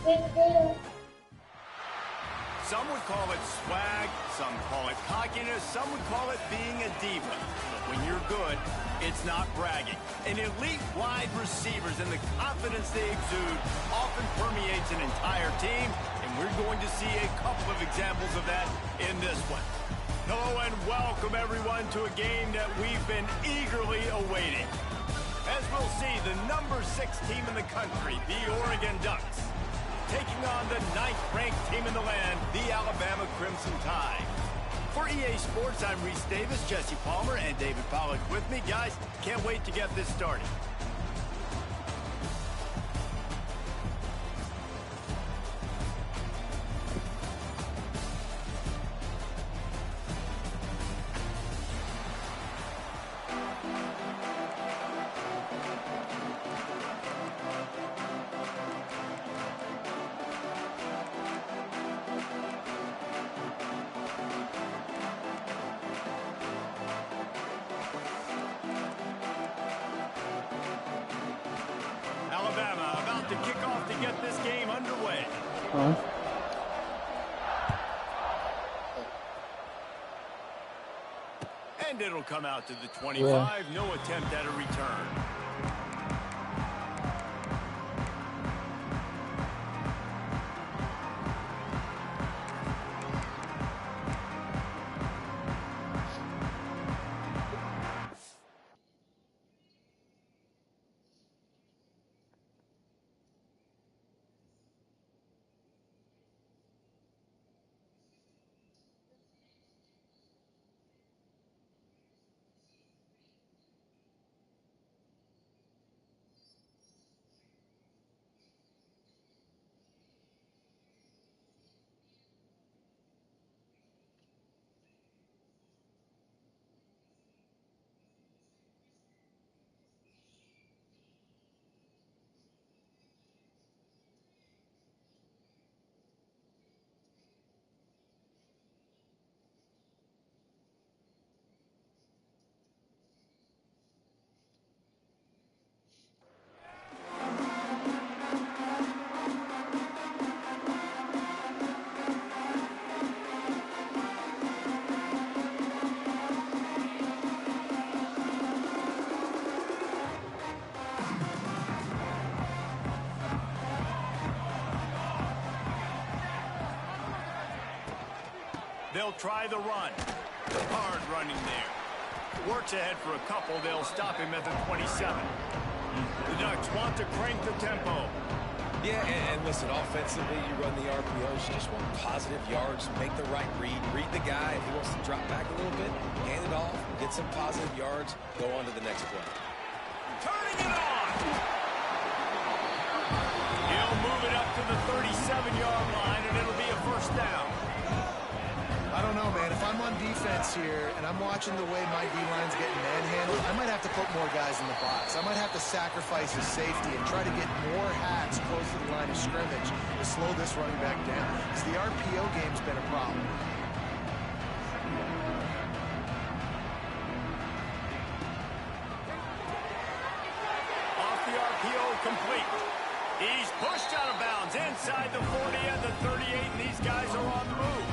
Some would call it swag, some call it cockiness, some would call it being a diva. But when you're good, it's not bragging. An elite wide receivers and the confidence they exude often permeates an entire team, and we're going to see a couple of examples of that in this one. Hello and welcome everyone to a game that we've been eagerly awaiting. As we'll see, the number 6 team in the country, the Oregon Ducks, taking on the 9th-ranked team in the land, the Alabama Crimson Tide. For EA Sports, I'm Reese Davis, Jesse Palmer, and David Pollack with me. Guys, can't wait to get this started. Alabama about to kick off to get this game underway. And it'll come out to the 25. No attempt at a return. They'll try the run. Hard running there. Works ahead for a couple. They'll stop him at the 27. The Ducks want to crank the tempo. Yeah, and listen, offensively, you run the RPOs. You just want positive yards. Make the right read. Read the guy. If he wants to drop back a little bit, hand it off, get some positive yards, go on to the next play. Turning it on! He'll move it up to the 37-yard line, and it'll be a first down. I don't know, man. If I'm on defense here and I'm watching the way my D-line's getting manhandled, I might have to put more guys in the box. I might have to sacrifice his safety and try to get more hats close to the line of scrimmage to slow this running back down. Because the RPO game's been a problem. Off the RPO, complete. He's pushed out of bounds inside the 40 and the 38, and these guys are on the move.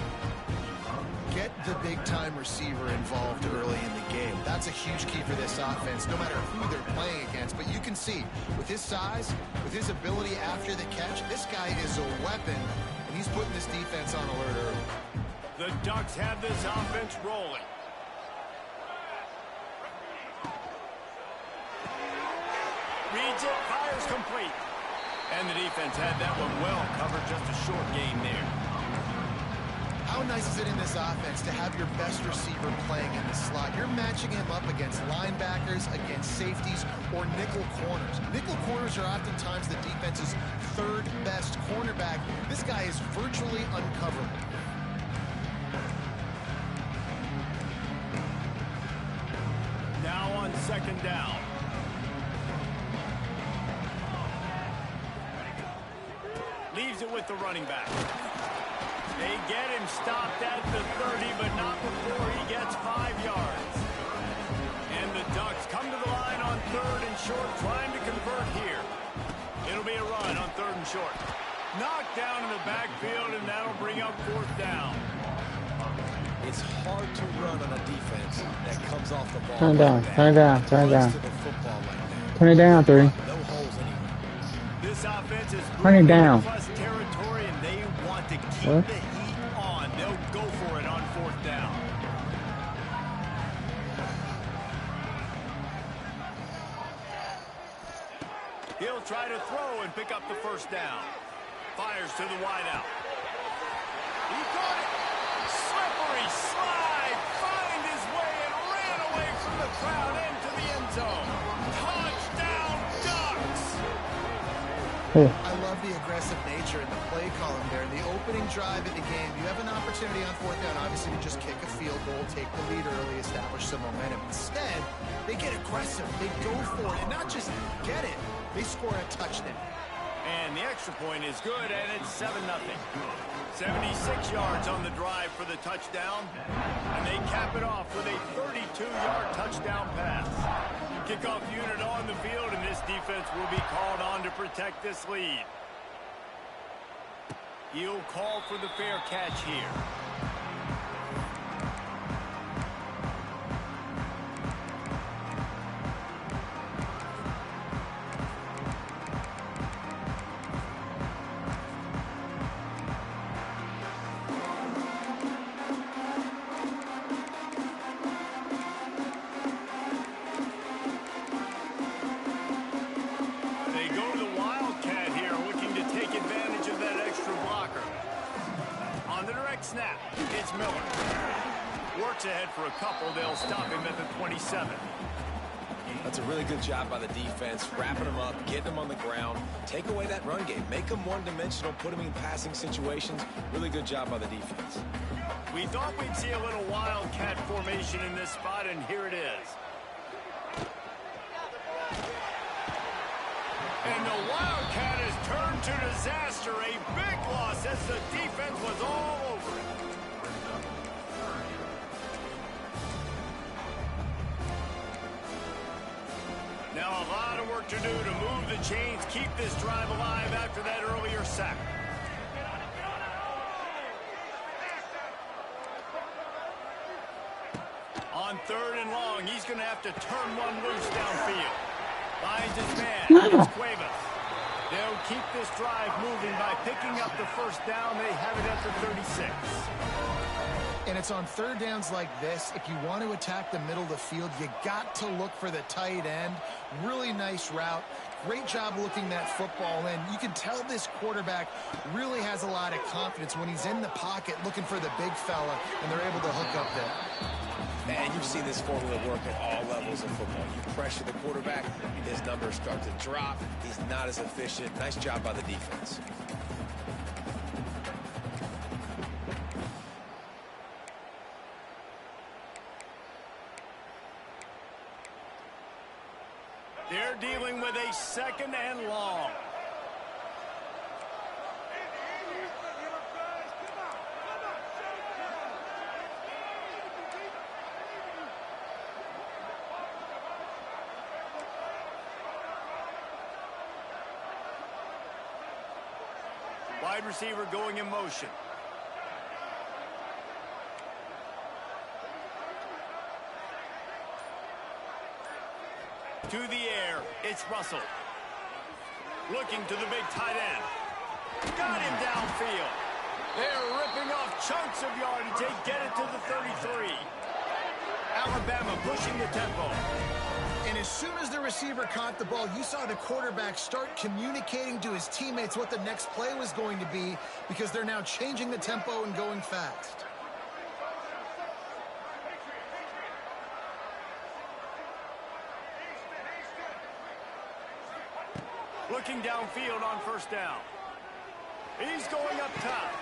Get the big-time receiver involved early in the game. That's a huge key for this offense, no matter who they're playing against. But you can see, with his size, with his ability after the catch, this guy is a weapon, and he's putting this defense on alert early. The Ducks have this offense rolling. Reads it, fires complete. And the defense had that one well covered, just a short gain there. How nice is it in this offense to have your best receiver playing in the slot? You're matching him up against linebackers, against safeties, or nickel corners. Nickel corners are oftentimes the defense's third best cornerback. This guy is virtually uncoverable. Now on second down. Leaves it with the running back. They get him stopped at the 30, but not before he gets 5 yards. And the Ducks come to the line on 3rd and short, trying to convert here. It'll be a run on 3rd and short. Knocked down in the backfield, and that'll bring up 4th down. It's hard to run on a defense that comes off the ball. Turn it down, turn it down, turn it down. To the football like that. Turn it down, 3. No holes anywhere. This offense is Turn it down. plus territory, and they want to keep the heat on. They'll go for it on 4th down. He'll try to throw and pick up the 1st down. Fires to the wideout. He caught it. Slippery slide. Find his way and ran away from the crowd into the end zone. Touchdown, Ducks. I love the aggressive nature in the play column there. In the opening drive of the game, you have an opportunity on 4th down, obviously, to just kick a field goal, take the lead early, establish some momentum. Instead, they get aggressive. They go for it, and not just get it. They score a touchdown. And the extra point is good, and it's 7-0. 76 yards on the drive for the touchdown, and they cap it off with a 32-yard touchdown pass. Kickoff unit on the field, and this defense will be called on to protect this lead. He'll call for the fair catch here. Snap. It's Miller. Works ahead for a couple. They'll stop him at the 27. That's a really good job by the defense, wrapping them up, getting them on the ground, take away that run game, make them one-dimensional, put them in passing situations. Really good job by the defense. We thought we'd see a little wildcat formation in this spot, and here it is. And the Wildcat has turned to disaster. A big loss as the defense was all over it. Now a lot of work to do to move the chains, keep this drive alive after that earlier sack. On 3rd and long, he's going to have to turn one loose downfield. Finds his man. It's Cuevas. They'll keep this drive moving by picking up the 1st down. They have it at the 36. And it's on 3rd downs like this. If you want to attack the middle of the field, you got to look for the tight end. Really nice route. Great job looking that football in. You can tell this quarterback really has a lot of confidence when he's in the pocket looking for the big fella, and they're able to hook up there. And you've seen this formula work at all levels of football. You pressure the quarterback, his numbers start to drop. He's not as efficient. Nice job by the defense. They're dealing with a 2nd and long. Wide receiver going in motion. To the air, it's Russell. Looking to the big tight end. Got him downfield. They're ripping off chunks of yardage. They get it to the 33. Alabama pushing the tempo. And as soon as the receiver caught the ball, you saw the quarterback start communicating to his teammates what the next play was going to be, because they're now changing the tempo and going fast. Looking downfield on 1st down. He's going up top.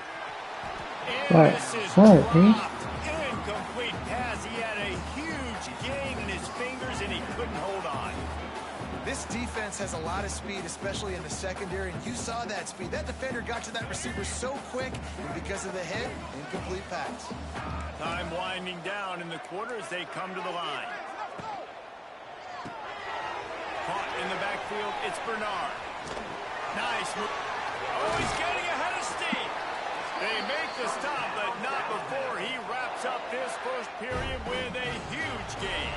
And this is dropped. Incomplete pass. He had a huge gain in his fingers, and he couldn't hold on. This defense has a lot of speed, especially in the secondary, and you saw that speed. That defender got to that receiver so quick, and because of the hit, incomplete pass. Time winding down in the quarter as they come to the line. Caught in the backfield, it's Bernard. Nice move. Oh, he's getting ahead of steam. They make the stop, but not before he wraps up this first period with a huge gain.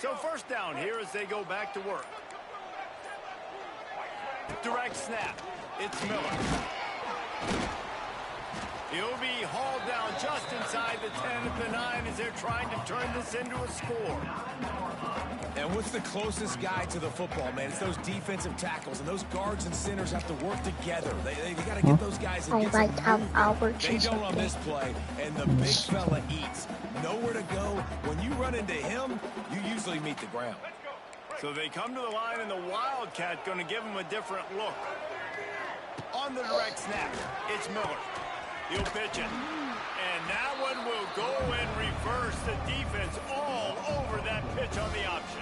So first down here as they go back to work. Direct snap. It's Miller. He'll be hauled down just inside the 10 at the 9 as they're trying to turn this into a score. And what's the closest guy to the football, man? It's those defensive tackles, and those guards and centers have to work together. They got to get those guys and get some movement. They don't on this play, and the big fella eats. Nowhere to go. When you run into him, you usually meet the ground. So they come to the line, and the Wildcat going to give him a different look. On the direct snap, it's Miller. He'll pitch it. And that one will go and reverse the defense all over that pitch on the option.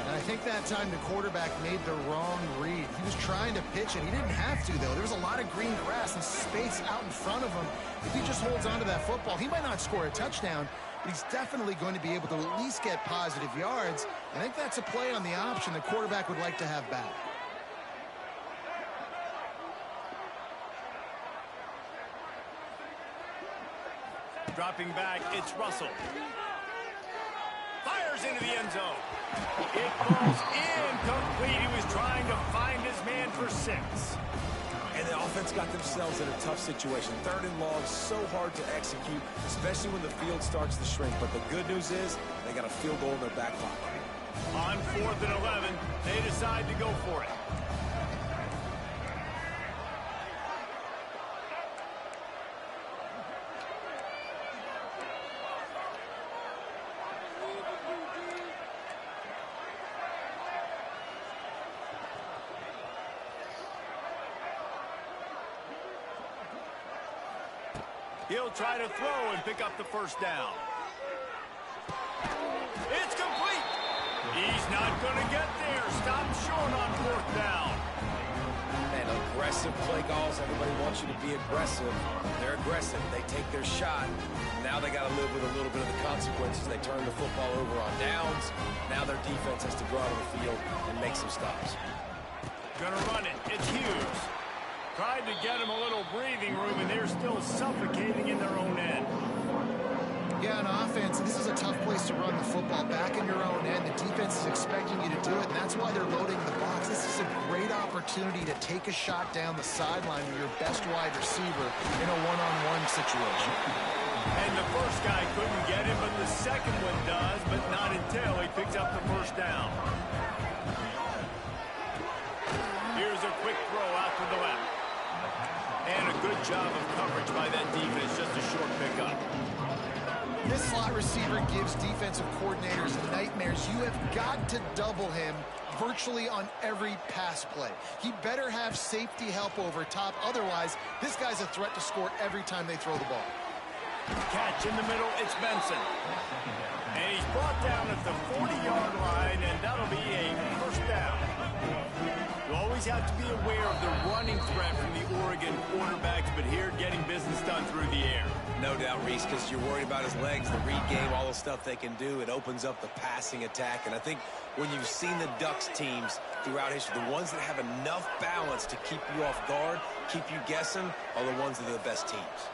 And I think that time the quarterback made the wrong read. He was trying to pitch it. He didn't have to, though. There was a lot of green grass and space out in front of him. If he just holds on to that football, he might not score a touchdown, but he's definitely going to be able to at least get positive yards. I think that's a play on the option the quarterback would like to have back. Dropping back, it's Russell. Fires into the end zone. It falls incomplete. He was trying to find his man for 6. And the offense got themselves in a tough situation. 3rd and long, so hard to execute, especially when the field starts to shrink. But the good news is they got a field goal in their back pocket. On 4th and 11, they decide to go for it. He'll try to throw and pick up the first down. It's complete. He's not going to get there. Stop short on 4th down. And aggressive play calls. Everybody wants you to be aggressive. They're aggressive. They take their shot. Now they got to live with a little bit of the consequences. They turn the football over on downs. Now their defense has to go out on the field and make some stops. Gonna run it. It's Hughes. Tried to get him a little breathing room, and they're still suffocating in their own end. Yeah, on offense, this is a tough place to run the football. Back in your own end, the defense is expecting you to do it, and that's why they're loading the box. This is a great opportunity to take a shot down the sideline with your best wide receiver in a one-on-one situation. And the first guy couldn't get him, but the second one does, but not until he picks up the first down. Here's a quick throw out to the left. And a good job of coverage by that defense, just a short pickup. This slot receiver gives defensive coordinators nightmares. You have got to double him virtually on every pass play. He better have safety help over top. Otherwise, this guy's a threat to score every time they throw the ball. Catch in the middle, it's Benson. And he's brought down at the 40-yard line, and that'll be a first down. You always have to be aware of the running threat from the Oregon quarterbacks, but here getting business done through the air. No doubt, Reese, because you're worried about his legs, the read game, all the stuff they can do. It opens up the passing attack. And I think when you've seen the Ducks teams throughout history, the ones that have enough balance to keep you off guard, keep you guessing, are the ones that are the best teams.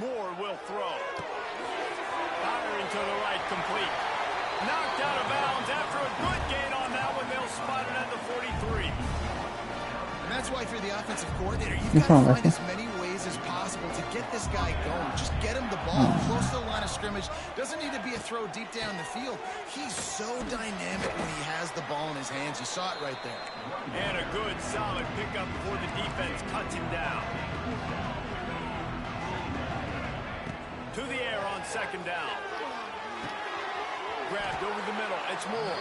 Moore will throw. Firing to the right, complete. Knocked out of bounds after a good gain on that one. They'll spot it at the 43. And that's why, if you're the offensive coordinator, you've got to find as many ways as possible to get this guy going. Just get him the ball close to the line of scrimmage. Doesn't need to be a throw deep down the field. He's so dynamic when he has the ball in his hands. You saw it right there. And a good, solid pickup before the defense cuts him down. To the air on second down. Grabbed over the middle. It's Moore.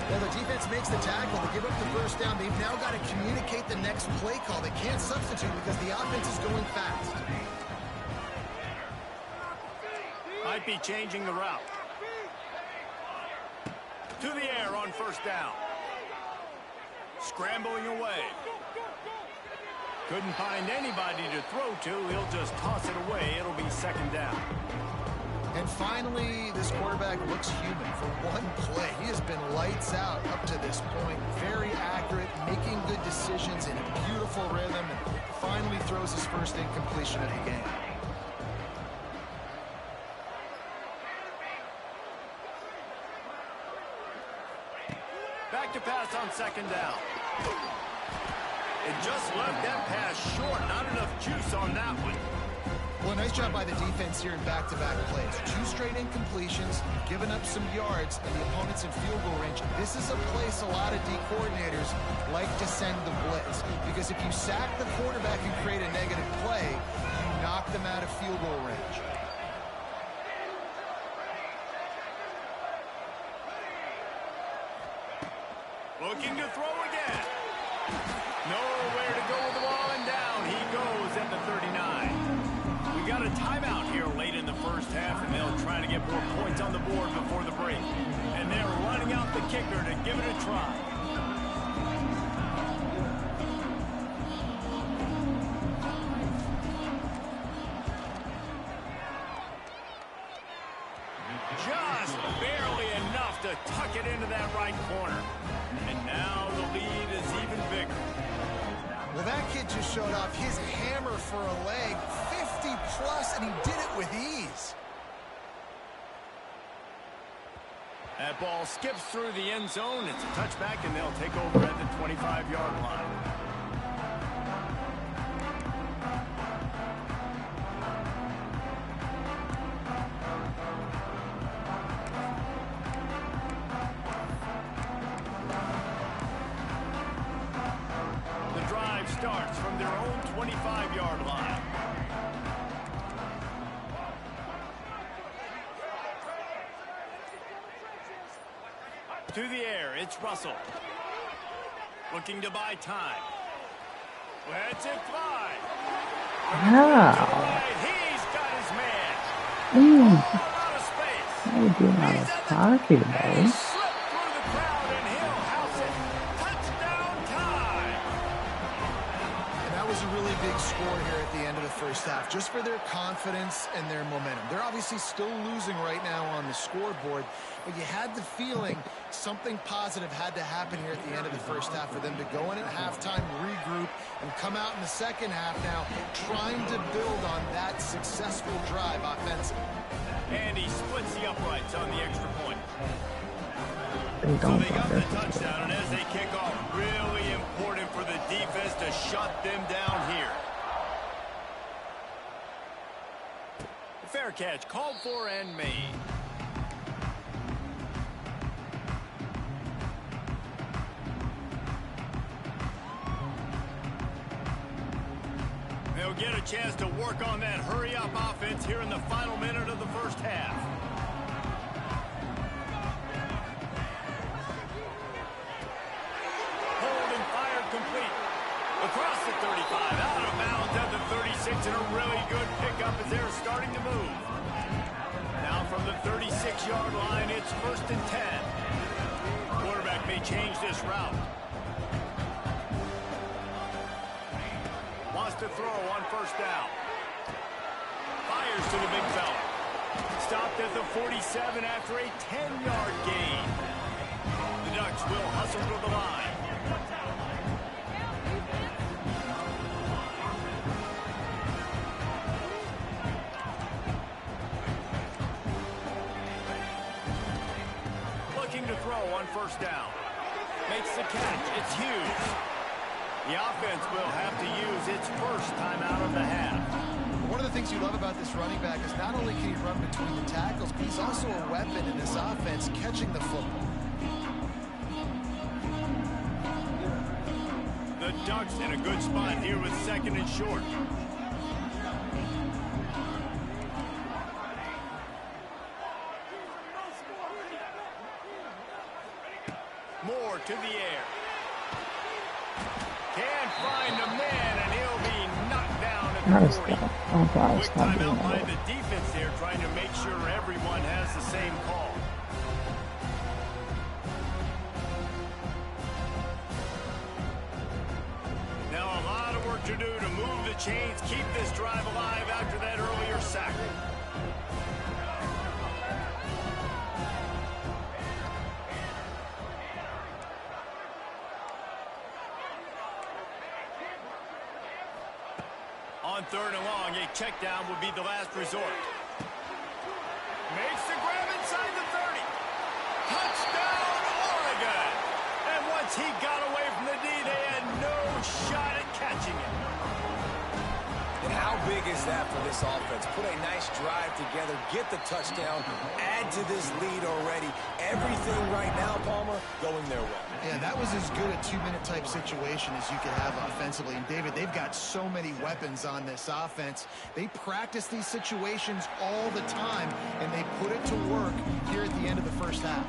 Well, the defense makes the tackle. They give up the first down. They've now got to communicate the next play call. They can't substitute because the offense is going fast. Might be changing the route. To the air on first down. Scrambling away. Couldn't find anybody to throw to. He'll just toss it away. It'll be second down. And finally, this quarterback looks human for one play. He has been lights out up to this point. Very accurate, making good decisions in a beautiful rhythm, and finally throws his first incompletion of the game. Back to pass on second down. It just left that pass short. Not enough juice on that one. Well, nice job by the defense here in back-to-back plays. 2 straight incompletions, giving up some yards, and the opponent's in field goal range. This is a place a lot of D coordinators like to send the blitz, because if you sack the quarterback and create a negative play, you knock them out of field goal range. Looking to throw again. Nowhere to go with the ball, and down he goes at the 39. We got a timeout here late in the first half, and they'll try to get more points on the board before the break. And they're running out the kicker to give it a try. Just barely enough to tuck it into that right corner. And now the lead is even bigger. Well, that kid just showed off his hammer for a leg, 50-plus, and he did it with ease. That ball skips through the end zone. It's a touchback, and they'll take over at the 25-yard line. Starts from their own 25-yard line. To the air, it's Russell. Looking to buy time. Lets it fly. Wow. He's got his man. Ooh. Out of space. How you doing out of pocket, buddy? Score here at the end of the first half, just for their confidence and their momentum. They're obviously still losing right now on the scoreboard, but you had the feeling something positive had to happen here at the end of the first half for them to go in at halftime, regroup, and come out in the second half now trying to build on that successful drive offensively. And he splits the uprights on the extra point. They so they got the touchdown, and as they kick off, really important for the defense to shut them down here. Fair catch called for and made. They'll get a chance to work on that hurry-up offense here in the final minute of the first half. Holding fire complete. Across the 35, out of bounds at the 36, and a really good pickup as they're starting to move. Now from the 36-yard line, it's 1st and 10. Quarterback may change this route. Wants to throw on first down. Fires to the big fella. Stopped at the 47 after a 10-yard gain. The Ducks will hustle to the line. To throw on first down. Makes the catch. It's Hughes. The offense will have to use its first timeout of the half. One of the things you love about this running back is not only can he run between the tackles, but he's also a weapon in this offense catching the football. The Ducks in a good spot here with 2nd and short. more to the air. Can't find a man, and he'll be knocked down at the 40. Oh gosh, Quick stop doing timeout by that. the defense there, trying to make sure everyone has the same call. Now a lot of work to do to move the chains, keep this drive alive after that earlier sack. On 3rd and long, a check down would be the last resort. Makes the grab inside the 30. Touchdown, Oregon! And once he got away from the D, they had no shot at catching him. And how big is that for this offense? Put a nice drive together, get the touchdown, add to this lead already. Everything right now, Palmer, going their way. Yeah, that was as good a 2-minute type situation as you could have offensively. And, David, they've got so many weapons on this offense. They practice these situations all the time, and they put it to work here at the end of the first half.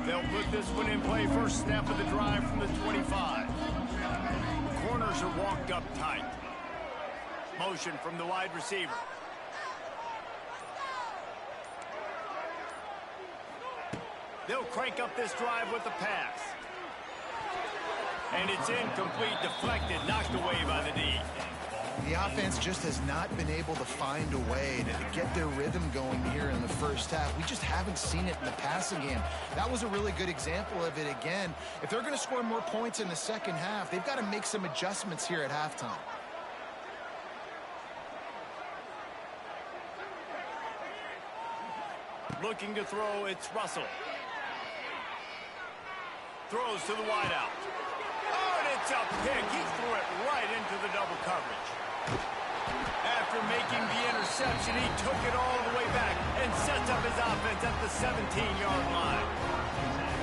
They'll put this one in play. First snap of the drive from the 25. Corners are walked up tight. Motion from the wide receiver. They'll crank up this drive with the pass. And it's incomplete, deflected, knocked away by the D. The offense just has not been able to find a way to get their rhythm going here in the first half. We just haven't seen it in the passing game. That was a really good example of it again. If they're going to score more points in the second half, they've got to make some adjustments here at halftime. Looking to throw, it's Russell. Throws to the wideout. Oh, and it's a pick. He threw it right into the double coverage. After making the interception, he took it all the way back and sets up his offense at the 17-yard line.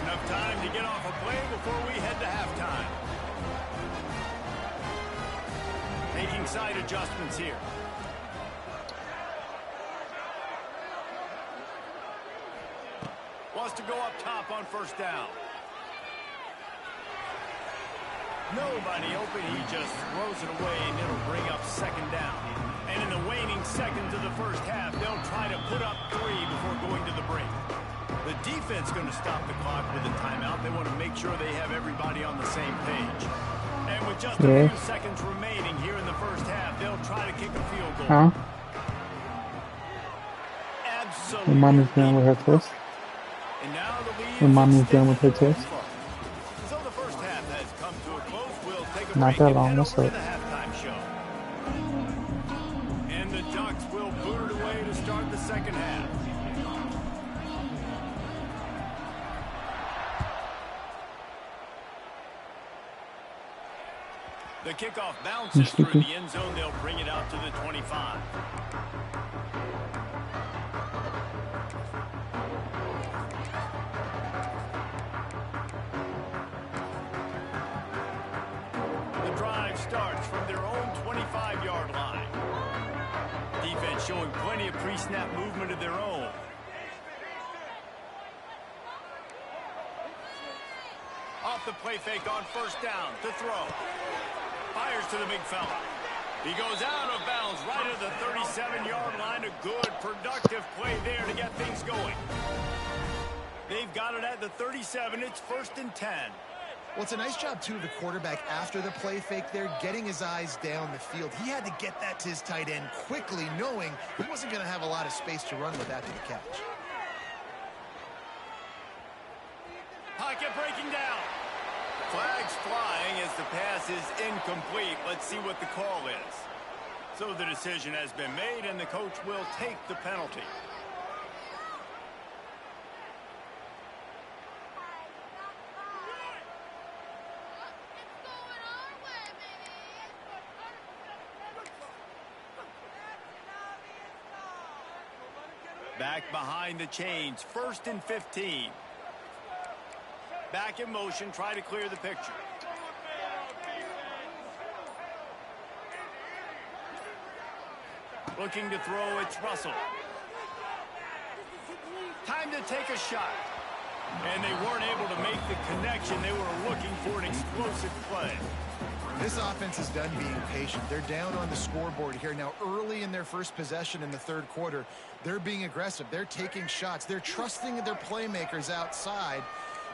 Enough time to get off a play before we head to halftime. Making side adjustments here. Wants to go up top on first down. Nobody open. He just throws it away, and it'll bring up second down. And in the waning seconds of the first half, they'll try to put up 3 before going to the break. The defense going to stop the clock with a timeout. They want to make sure they have everybody on the same page. And with just a few seconds remaining here in the first half, they'll try to kick a field goal. Huh? Absolutely. Your mommy's done with her twist. And now the lead Your mommy's done with her twist. So the first half has come to a close. We'll take a Not break that and long, head that's over to it. the halftime show. And the Ducks will boot it away to start the second half. The kickoff bounces through the end zone. They'll bring it out to the 25. The drive starts from their own 25-yard line. Defense showing plenty of pre-snap movement of their own. Off the play fake on first down to throw. Fires to the big fella. He goes out of bounds right at the 37-yard line. A good, productive play there to get things going. They've got it at the 37. It's 1st and 10. Well, it's a nice job, too, of the quarterback after the play fake there, getting his eyes down the field. He had to get that to his tight end quickly, knowing he wasn't going to have a lot of space to run with after the catch. Pocket breaking down. Flags flying as the pass is incomplete. Let's see what the call is. So the decision has been made, and the coach will take the penalty. Back behind the chains, 1st and 15. Back in motion, try to clear the picture. Looking to throw, it's Russell. Time to take a shot. And they weren't able to make the connection. They were looking for an explosive play. This offense is done being patient. They're down on the scoreboard here. Now, early in their first possession in the third quarter, they're being aggressive. They're taking shots. They're trusting their playmakers outside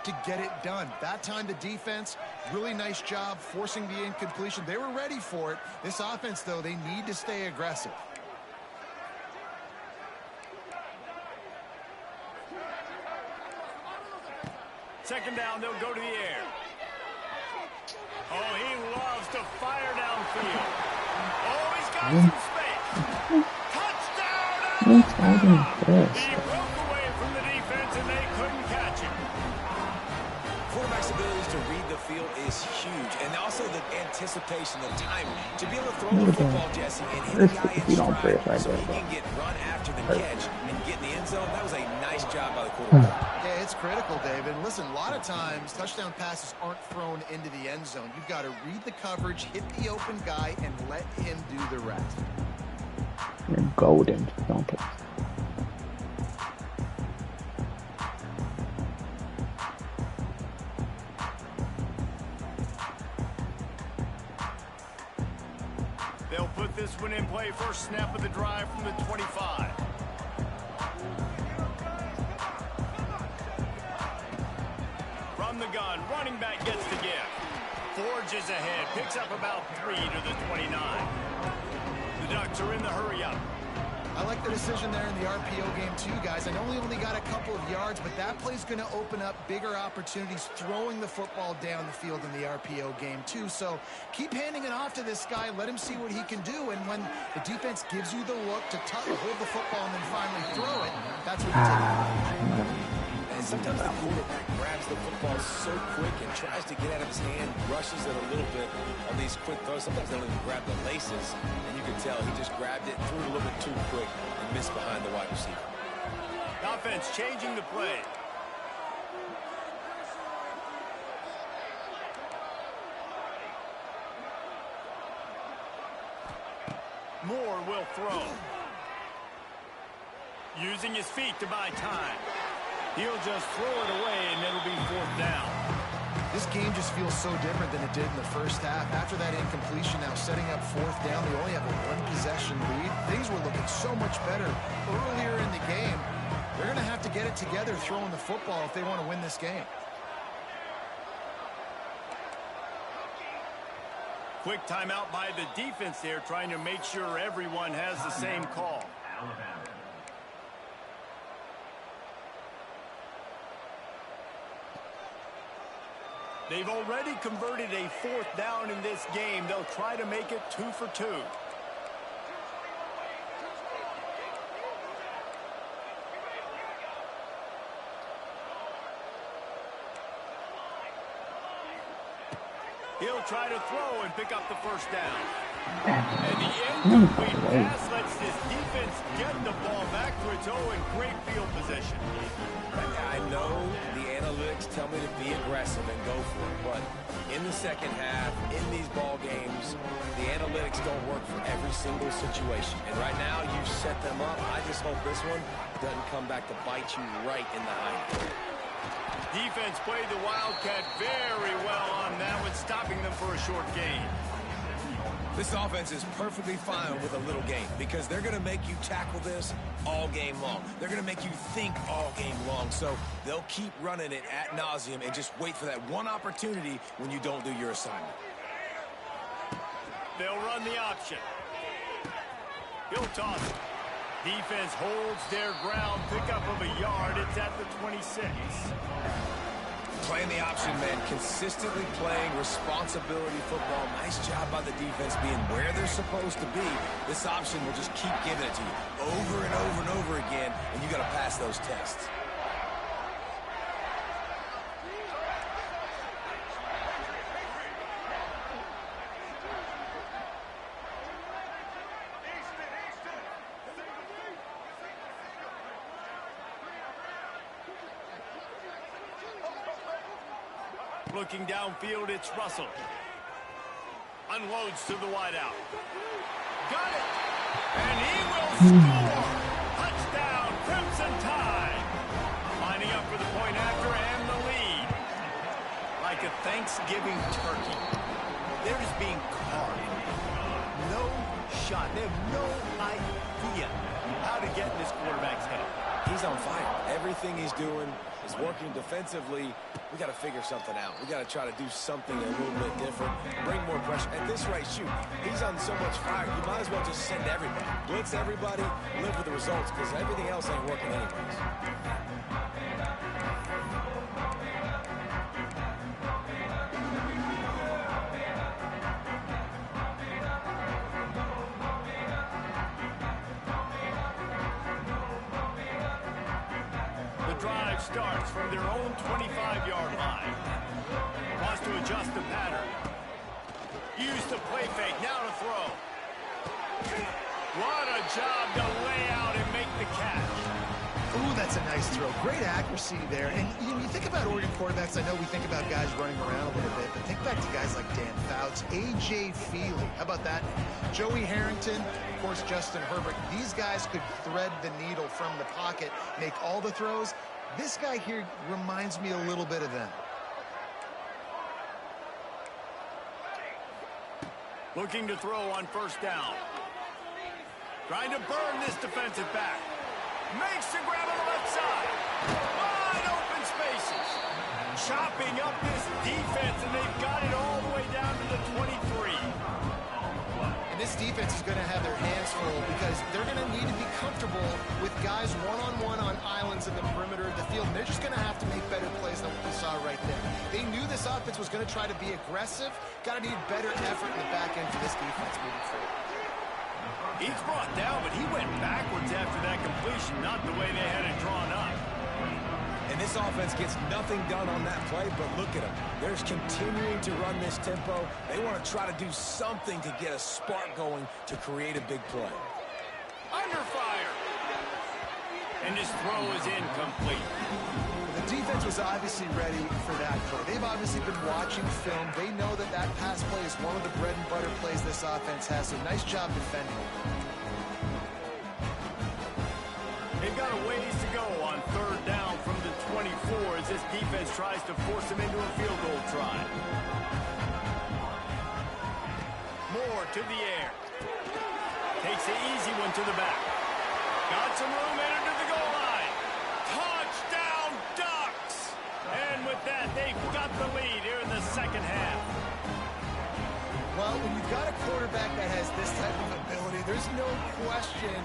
to get it done. That time, the defense, really nice job forcing the incompletion. They were ready for it. This offense, though, they need to stay aggressive. Second down, they'll go to the air. Oh, he loves to fire downfield. Oh, he's got some space. Touchdown, Alabama! He broke away from the defense, and they couldn't catch him. Quarterback's ability to read the field is huge, and also the anticipation, the timing. To be able to throw the football, Jesse, and hit a guy in stride so he can get run after the catch and get in the end zone, that was a nice job by the quarterback. Yeah, it's critical, David. Listen, a lot of times touchdown passes aren't thrown into the end zone. You've got to read the coverage, hit the open guy, and let him do the rest. You're golden. Don't it? They'll put this one in play. First snap of the drive from the 25. From the gun, running back gets the gift. Forges ahead, picks up about 3 to the 29. The Ducks are in the hurry-up. I like the decision there in the RPO game too, guys. I know we only got a couple of yards, but that play's going to open up bigger opportunities throwing the football down the field in the RPO game too. So keep handing it off to this guy. Let him see what he can do. And when the defense gives you the look to hold the football and then finally throw it, that's when you take it. And sometimes the quarterback grabs the football so quick and tries to get out of his hand, rushes it a little bit on these quick throws. Sometimes they don't even grab the laces, and you can tell he just grabbed it, threw it a little bit too quick, and missed behind the wide receiver. Offense changing the play. Moore will throw. Using his feet to buy time. He'll just throw it away, and it'll be fourth down. This game just feels so different than it did in the first half. After that incompletion, now setting up fourth down, they only have a one-possession lead. Things were looking so much better earlier in the game. They're going to have to get it together throwing the football if they want to win this game. Quick timeout by the defense there, trying to make sure everyone has the same call. They've already converted a fourth down in this game. They'll try to make it 2 for 2. He'll try to throw and pick up the first down. And the incomplete pass lets this defense get the ball back to its own in great field position. I know the analytics tell me to be aggressive and go for it, but in the second half, in these ball games, the analytics don't work for every single situation. And right now, you've set them up. I just hope this one doesn't come back to bite you right in the eye. Defense played the Wildcat very well on that one, stopping them for a short gain. This offense is perfectly fine with a little game because they're going to make you tackle this all game long. They're going to make you think all game long. So they'll keep running it ad nauseum and just wait for that one opportunity when you don't do your assignment. They'll run the option. He'll toss it. Defense holds their ground, pickup of a yard. It's at the 26. Playing the option, man, consistently playing responsibility football. Nice job by the defense being where they're supposed to be. This option will just keep giving it to you over and over and over again, and you got to pass those tests. Looking downfield, it's Russell. Unloads to the wideout. Got it! And he score! Touchdown, Crimson Tide! Lining up for the point after and the lead. Like a Thanksgiving turkey, they're just being carved. No shot. They have no idea how to get in this quarterback's head. He's on fire. Everything he's doing is working defensively. We got to figure something out. We got to try to do something a little bit different. Bring more pressure. At this rate, shoot, he's on so much fire. You might as well just send everybody. Blitz everybody, live with the results, because everything else ain't working anyways. Drive starts from their own 25-yard line. Wants to adjust the pattern. Use the play fake, now to throw. What a job to lay out and make the catch. Ooh, that's a nice throw. Great accuracy there. And you think about Oregon quarterbacks, I know we think about guys running around a little bit, but think back to guys like Dan Fouts, A.J. Feely. How about that? Joey Harrington, of course, Justin Herbert. These guys could thread the needle from the pocket, make all the throws. This guy here reminds me a little bit of them. Looking to throw on first down. Trying to burn this defensive back. Makes the grab on the left side. Wide open spaces. Chopping up this defense, and they've got it all the way down to the 23. And this defense is going to have their hands full because they're going to need to be comfortable with guys one-on-one on islands in the perimeter of the field. And they're just going to have to make better plays than what we saw right there. They knew this offense was going to try to be aggressive. Got to need better effort in the back end for this defense moving forward. He's brought down, but he went backwards after that completion, not the way they had it drawn up. And this offense gets nothing done on that play, but look at them. They're just continuing to run this tempo. They want to try to do something to get a spark going to create a big play. Under fire. And his throw is incomplete. The defense was obviously ready for that play. They've obviously been watching film. They know that that pass play is one of the bread and butter plays this offense has, so nice job defending. They've got a ways to go on third down from the 24 as this defense tries to force them into a field goal try. Moore to the air. Takes the easy one to the back. Got some room, entered to the goal line. Touchdown, Ducks! And with that, they've got the lead here in the second half. Well, when you've got a quarterback that has this type of ability, there's no question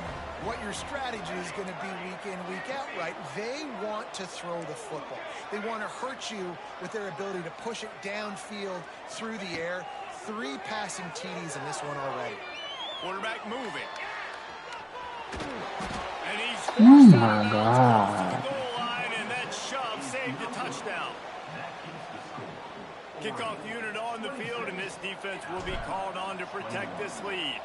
what your strategy is going to be week in, week out, right? They want to throw the football. They want to hurt you with their ability to push it downfield through the air. 3 passing TDs in this one already. Quarterback moving. And he's Oh forced my out of bounds to God. the goal line, and that shove saved a touchdown. Kickoff unit on the field, and this defense will be called on to protect this lead.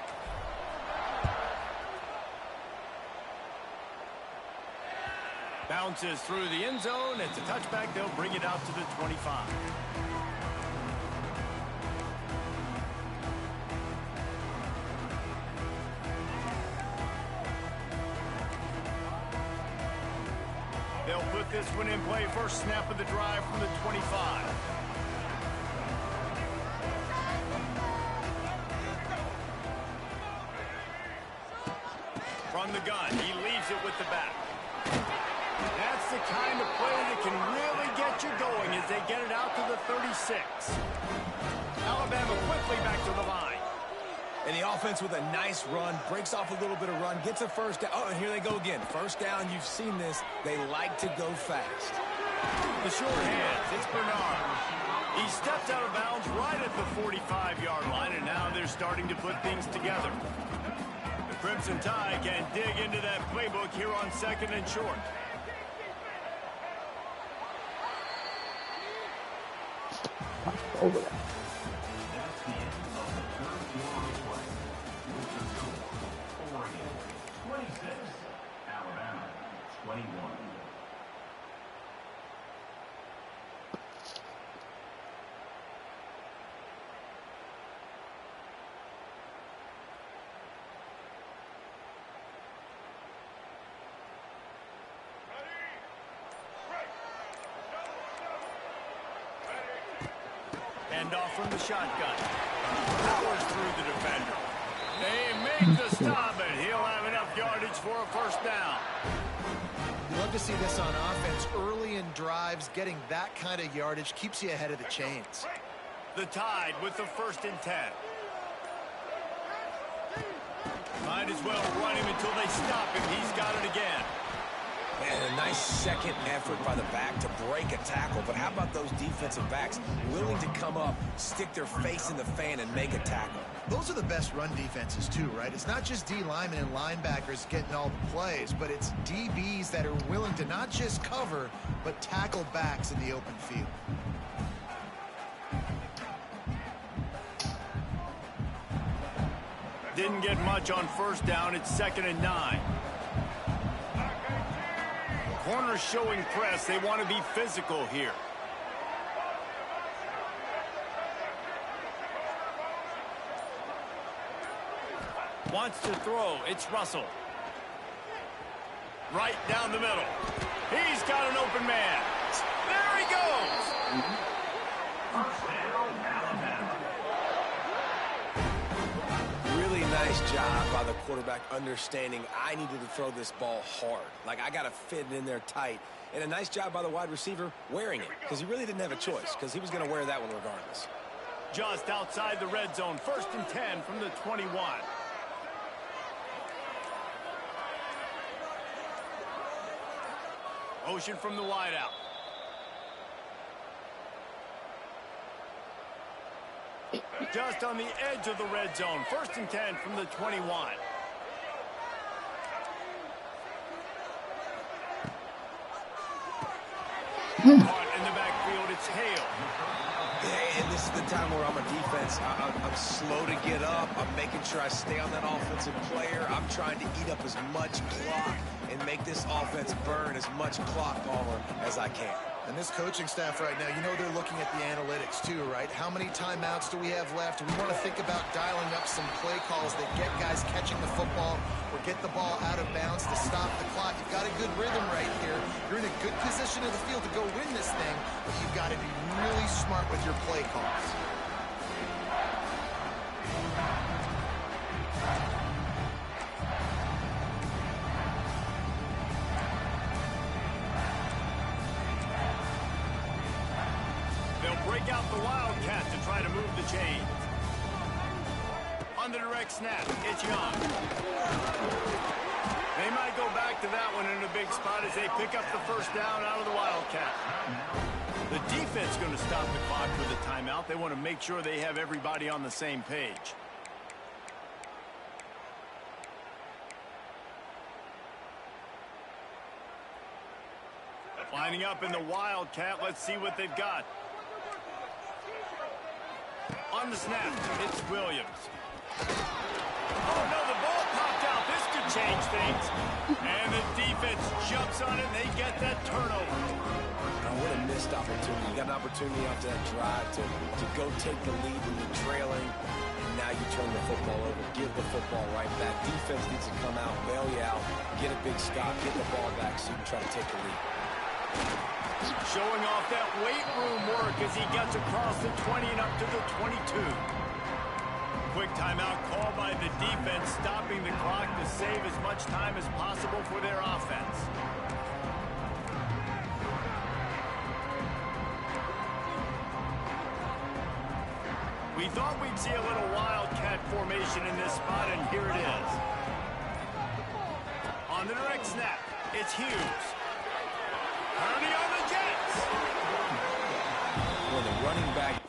Bounces through the end zone. It's a touchback. They'll bring it out to the 25. They'll put this one in play. First snap of the drive from the 25. From the gun, he leaves it with the back. That's the kind of play that can really get you going as they get it out to the 36. Alabama quickly back to the line. And the offense with a nice run, breaks off a little bit of run, gets a first down. Oh, and here they go again. First down, you've seen this. They like to go fast. The short hands, it's Bernard. He steps out of bounds right at the 45-yard line, and now they're starting to put things together. The Crimson Tide can dig into that playbook here on second and short. Over there. Handoff from the shotgun. Powers through the defender. They make the stop, and he'll have enough yardage for a first down. You love to see this on offense. Early in drives, getting that kind of yardage keeps you ahead of the chains. The Tide with the 1st and 10. Might as well run him until they stop him. He's got it again. And a nice second effort by the back to break a tackle. But how about those defensive backs willing to come up, stick their face in the fan, and make a tackle? Those are the best run defenses too, right? It's not just D linemen and linebackers getting all the plays, but it's DBs that are willing to not just cover, but tackle backs in the open field. Didn't get much on 1st down. It's 2nd and 9. Corners showing press. They want to be physical here. Wants to throw. It's Russell. Right down the middle. He's got an open man. There he goes. Really nice job by the quarterback understanding I needed to throw this ball hard. Like, I got to fit it in there tight. And a nice job by the wide receiver wearing it, because he really didn't have a choice, because he was going to wear that one regardless. Just outside the red zone. 1st and 10 from the 21. Motion from the wideout. Just on the edge of the red zone. 1st and 10 from the 21. Caught in the backfield. It's Hale. And this is the time where I'm a defense. I'm slow to get up. I'm making sure I stay on that offensive player. I'm trying to eat up as much clock and make this offense burn as much clock power as I can. And this coaching staff right now, you know they're looking at the analytics too, right? How many timeouts do we have left? We want to think about dialing up some play calls that get guys catching the football or get the ball out of bounds to stop the clock. You've got a good rhythm right here. You're in a good position of the field to go win this thing, but you've got to be really smart with your play calls. Break out the Wildcat to try to move the chains. On the direct snap, it's Young. They might go back to that one in a big spot as they pick up the 1st down out of the Wildcat. The defense going to stop the clock with a timeout. They want to make sure they have everybody on the same page. Lining up in the Wildcat. Let's see what they've got. On the snap, it's Williams. Oh, no, the ball popped out. This could change things. And the defense jumps on it, and they get that turnover. Oh, what a missed opportunity. You got an opportunity after that drive to go take the lead when you're trailing, and now you turn the football over, give the football right back. Defense needs to come out, bail you out, get a big stop, get the ball back so you can try to take the lead. Showing off that weight room work as he gets across the 20 and up to the 22. Quick timeout call by the defense, stopping the clock to save as much time as possible for their offense. We thought we'd see a little Wildcat formation in this spot, and here it is. On the direct snap, it's Hughes. Purdy on the Jets. Well, the running back.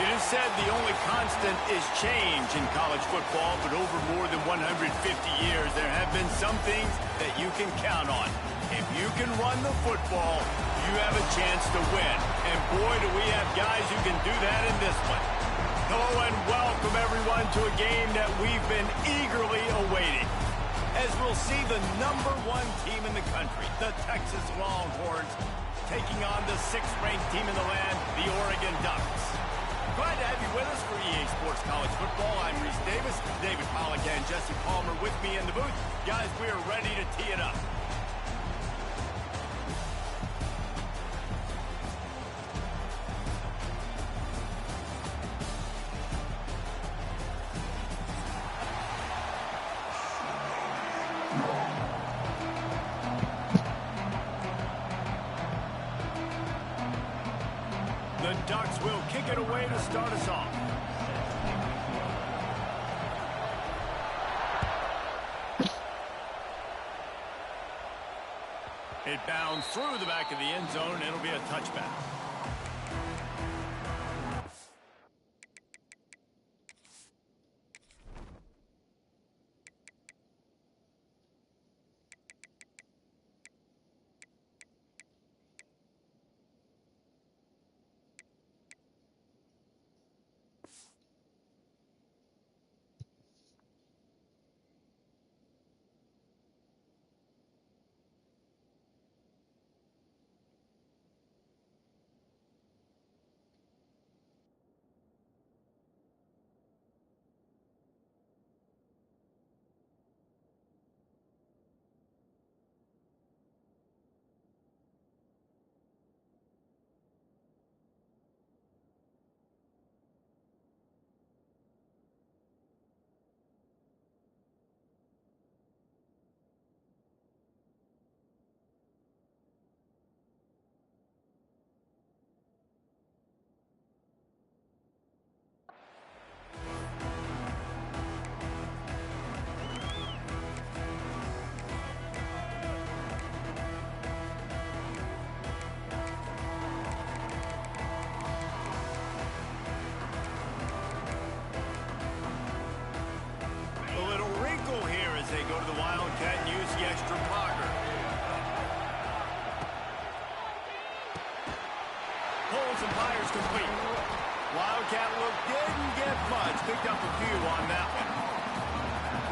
It is said the only constant is change in college football, but over more than 150 years, there have been some things that you can count on. If you can run the football, you have a chance to win. And boy, do we have guys who can do that in this one. Hello and welcome everyone to a game that we've been eagerly awaiting. As we'll see the #1 team in the country, the Texas Longhorns, taking on the 6th-ranked team in the land, the Oregon Ducks. Glad to have you with us for EA Sports College Football. I'm Reese Davis, David Pollack and Jesse Palmer with me in the booth. Guys, we are ready to tee it up. The Ducks will kick it away to start us off. It bounds through the back of the end zone. It'll be a touchback. They go to the Wildcat and use the extra blocker. Pulls and fires complete. Wildcat look didn't get much. Picked up a few on that one.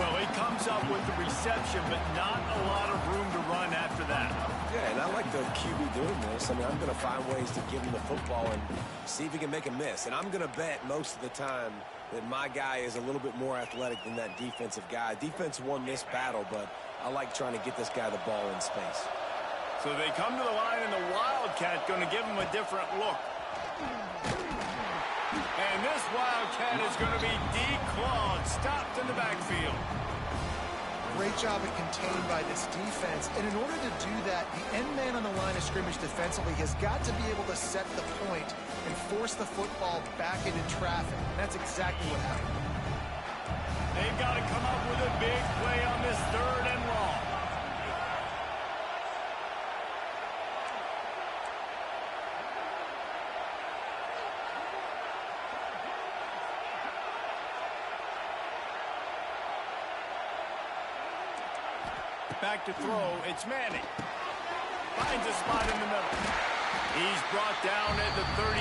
Well, he comes up with the reception, but not a lot of room to run after that. Yeah, and I like the QB doing this. I mean, I'm going to find ways to give him the football and see if he can make a miss. And I'm going to bet most of the time that my guy is a little bit more athletic than that defensive guy. Defense won this battle, but I like trying to get this guy the ball in space. So they come to the line, and the Wildcat going to give him a different look. And this Wildcat is going to be declawed, stopped in the backfield. Great job at contained by this defense. And in order to do that, the end man on the line of scrimmage defensively has got to be able to set the point and force the football back into traffic. And that's exactly what happened. They've got to come up with a big play on this 3rd and long. Back to throw, it's Manning. Finds a spot in the middle. He's brought down at the 33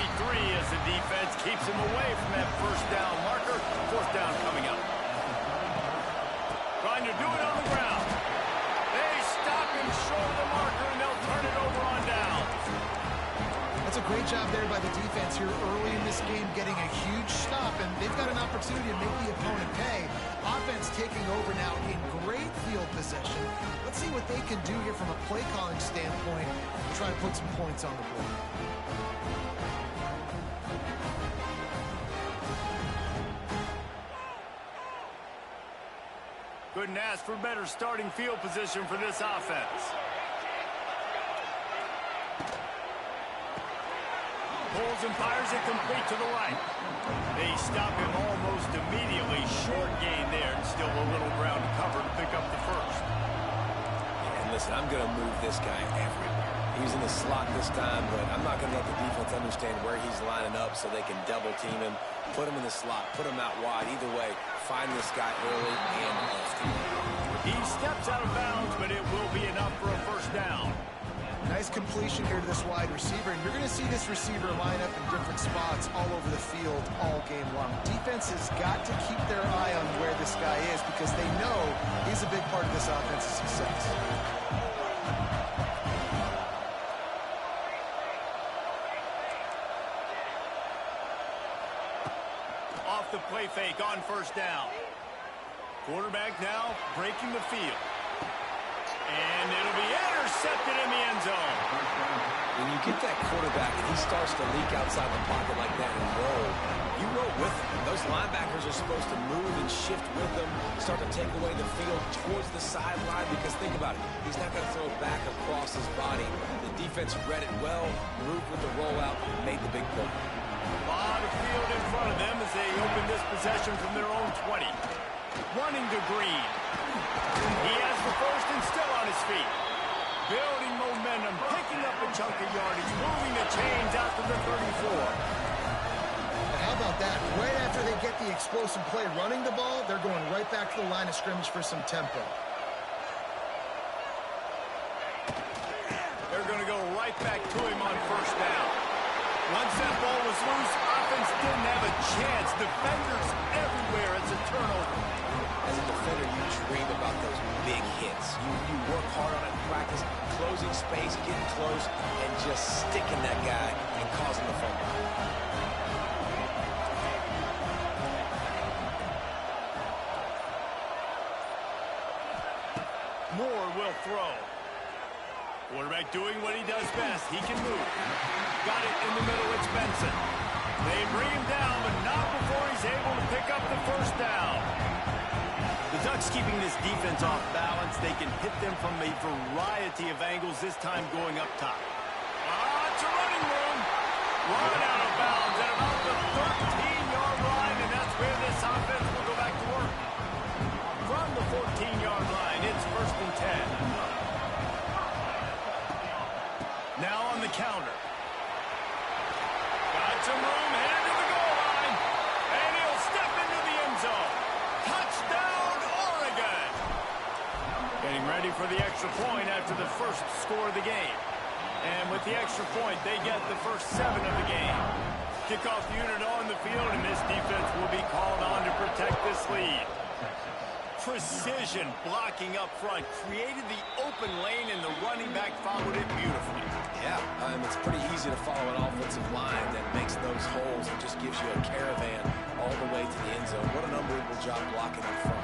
as the defense keeps him away from that 1st down marker. 4th down coming up. Trying to do it on the ground. They stop him short of the marker, and they'll turn it over on down. That's a great job there by the defense here early in this game, getting a huge stop, and they've got an opportunity to make the opponent pay. Offense taking over now in great field possession. Let's see what they can do here from a play calling standpoint and try to put some points on the board. Couldn't ask for better starting field position for this offense. Pulls and fires it complete to the right. They stop him almost immediately. Short gain there, and still a little ground to cover to pick up the 1st. And listen, I'm going to move this guy everywhere. He's in the slot this time, but I'm not going to let the defense understand where he's lining up so they can double team him, put him in the slot, put him out wide. Either way, find this guy early and often. He steps out of bounds, but it will be enough for a first down. Nice completion here to this wide receiver, and you're going to see this receiver line up in different spots all over the field all game long. Defense has got to keep their eye on where this guy is because they know he's a big part of this offense's success. Off the play fake on first down. Quarterback now breaking the field. And it'll be intercepted in the end zone. When you get that quarterback and he starts to leak outside the pocket like that and roll, you roll with him. Those linebackers are supposed to move and shift with them, start to take away the field towards the sideline because think about it, he's not going to throw it back across his body. The defense read it well, moved with the rollout, made the big play. A lot of field in front of them as they open this possession from their own 20. Running to Green. He has the first and still on his feet. Building momentum, picking up a chunk of yardage, moving the chains out to the 34. And how about that? Right after they get the explosive play running the ball, they're going right back to the line of scrimmage for some tempo. They're going to go right back to him on first down. Once that ball was loose, offense didn't have a chance. Defenders everywhere. It's a turnover. As a defender, you dream about those big hits. You work hard on it in practice, closing space, getting close, and just sticking that guy and causing the fumble. Moore will throw. Quarterback doing what he does best. He can move. Got it in the middle. It's Benson. They bring him down, but not before he's able to pick up the first down. The Ducks keeping this defense off balance. They can hit them from a variety of angles, this time going up top. It's a running room. Run out of bounds at about the 13-yard line, and that's where this offense will go back to work. From the 14-yard line, it's first and 10. Now on the counter. Got some room, headed to the goal line. And he'll step into the end zone. Touchdown, Oregon. Getting ready for the extra point after the first score of the game. And with the extra point, they get the first 7 of the game. Kickoff unit on the field, and this defense will be called on to protect this lead. Precision blocking up front created the open lane, and the running back followed it beautifully. Yeah, it's pretty easy to follow an offensive line that makes those holes and just gives you a caravan all the way to the end zone. What an unbelievable job blocking up front.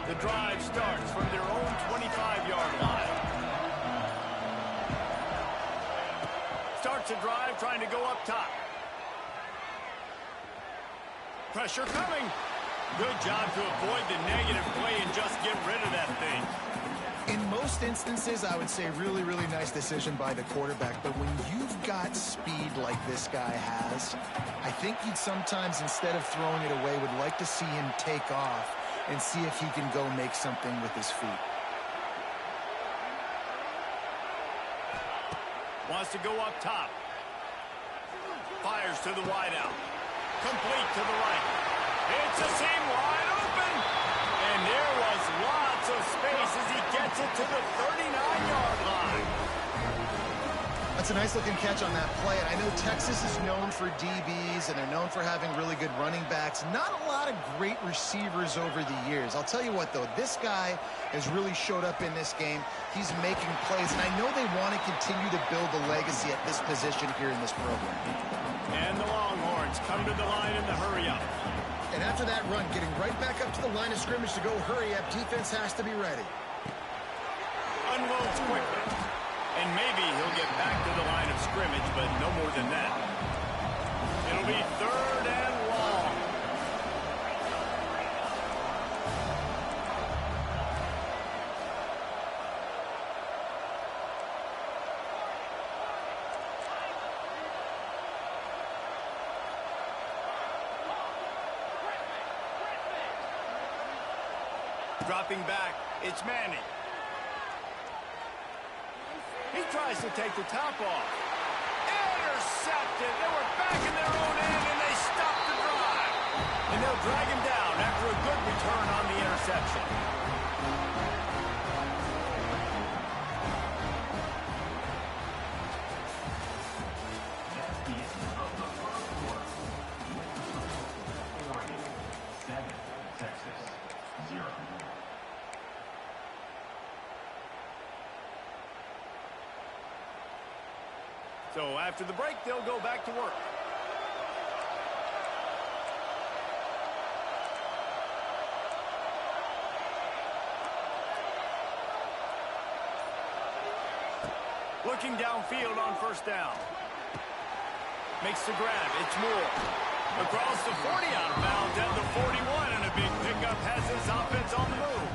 The drive starts from their own 25-yard line. Starts a drive trying to go up top. Pressure coming. Good job to avoid the negative play and just get rid of that thing. In most instances, I would say really, really nice decision by the quarterback. But when you've got speed like this guy has, I think you'd sometimes, instead of throwing it away, would like to see him take off and see if he can go make something with his feet. Wants to go up top. Fires to the wideout. Complete to the right. It's a seam wide open. And there was lots of space as he gets it to the 39-yard line. That's a nice-looking catch on that play. And I know Texas is known for DBs, and they're known for having really good running backs. Not a lot of great receivers over the years. I'll tell you what, though, this guy has really showed up in this game. He's making plays, and I know they want to continue to build a legacy at this position here in this program. And the Longhorns come to the line in the hurry-up. And after that run, getting right back up to the line of scrimmage to go hurry-up, defense has to be ready. Unloads quickly. And maybe he'll get back to the line of scrimmage, but no more than that. It'll be 3rd and long. Dropping back, it's Manning. He tries to take the top off. Intercepted. They were back in their own end, and they stopped the drive. And they'll drag him down after a good return on the interception. So after the break, they'll go back to work. Looking downfield on first down. Makes the grab. It's Moore. Across the 40 out of bounds at the 41, and a big pickup has his offense on the move.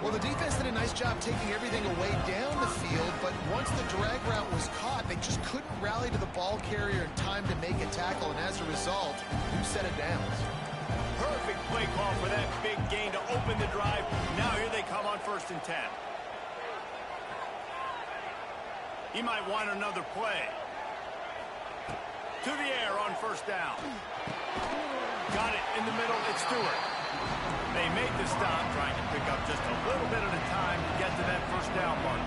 Well, the defense did a nice job taking everything away down the field, but once the drag route was caught, they just couldn't rally to the ball carrier in time to make a tackle, and as a result, 2 set of downs. Perfect play call for that big gain to open the drive. Now here they come on 1st and 10. He might want another play. To the air on 1st down. Got it in the middle. It's Stewart. They made the stop, trying to pick up just a little bit at a time to get to that 1st down mark.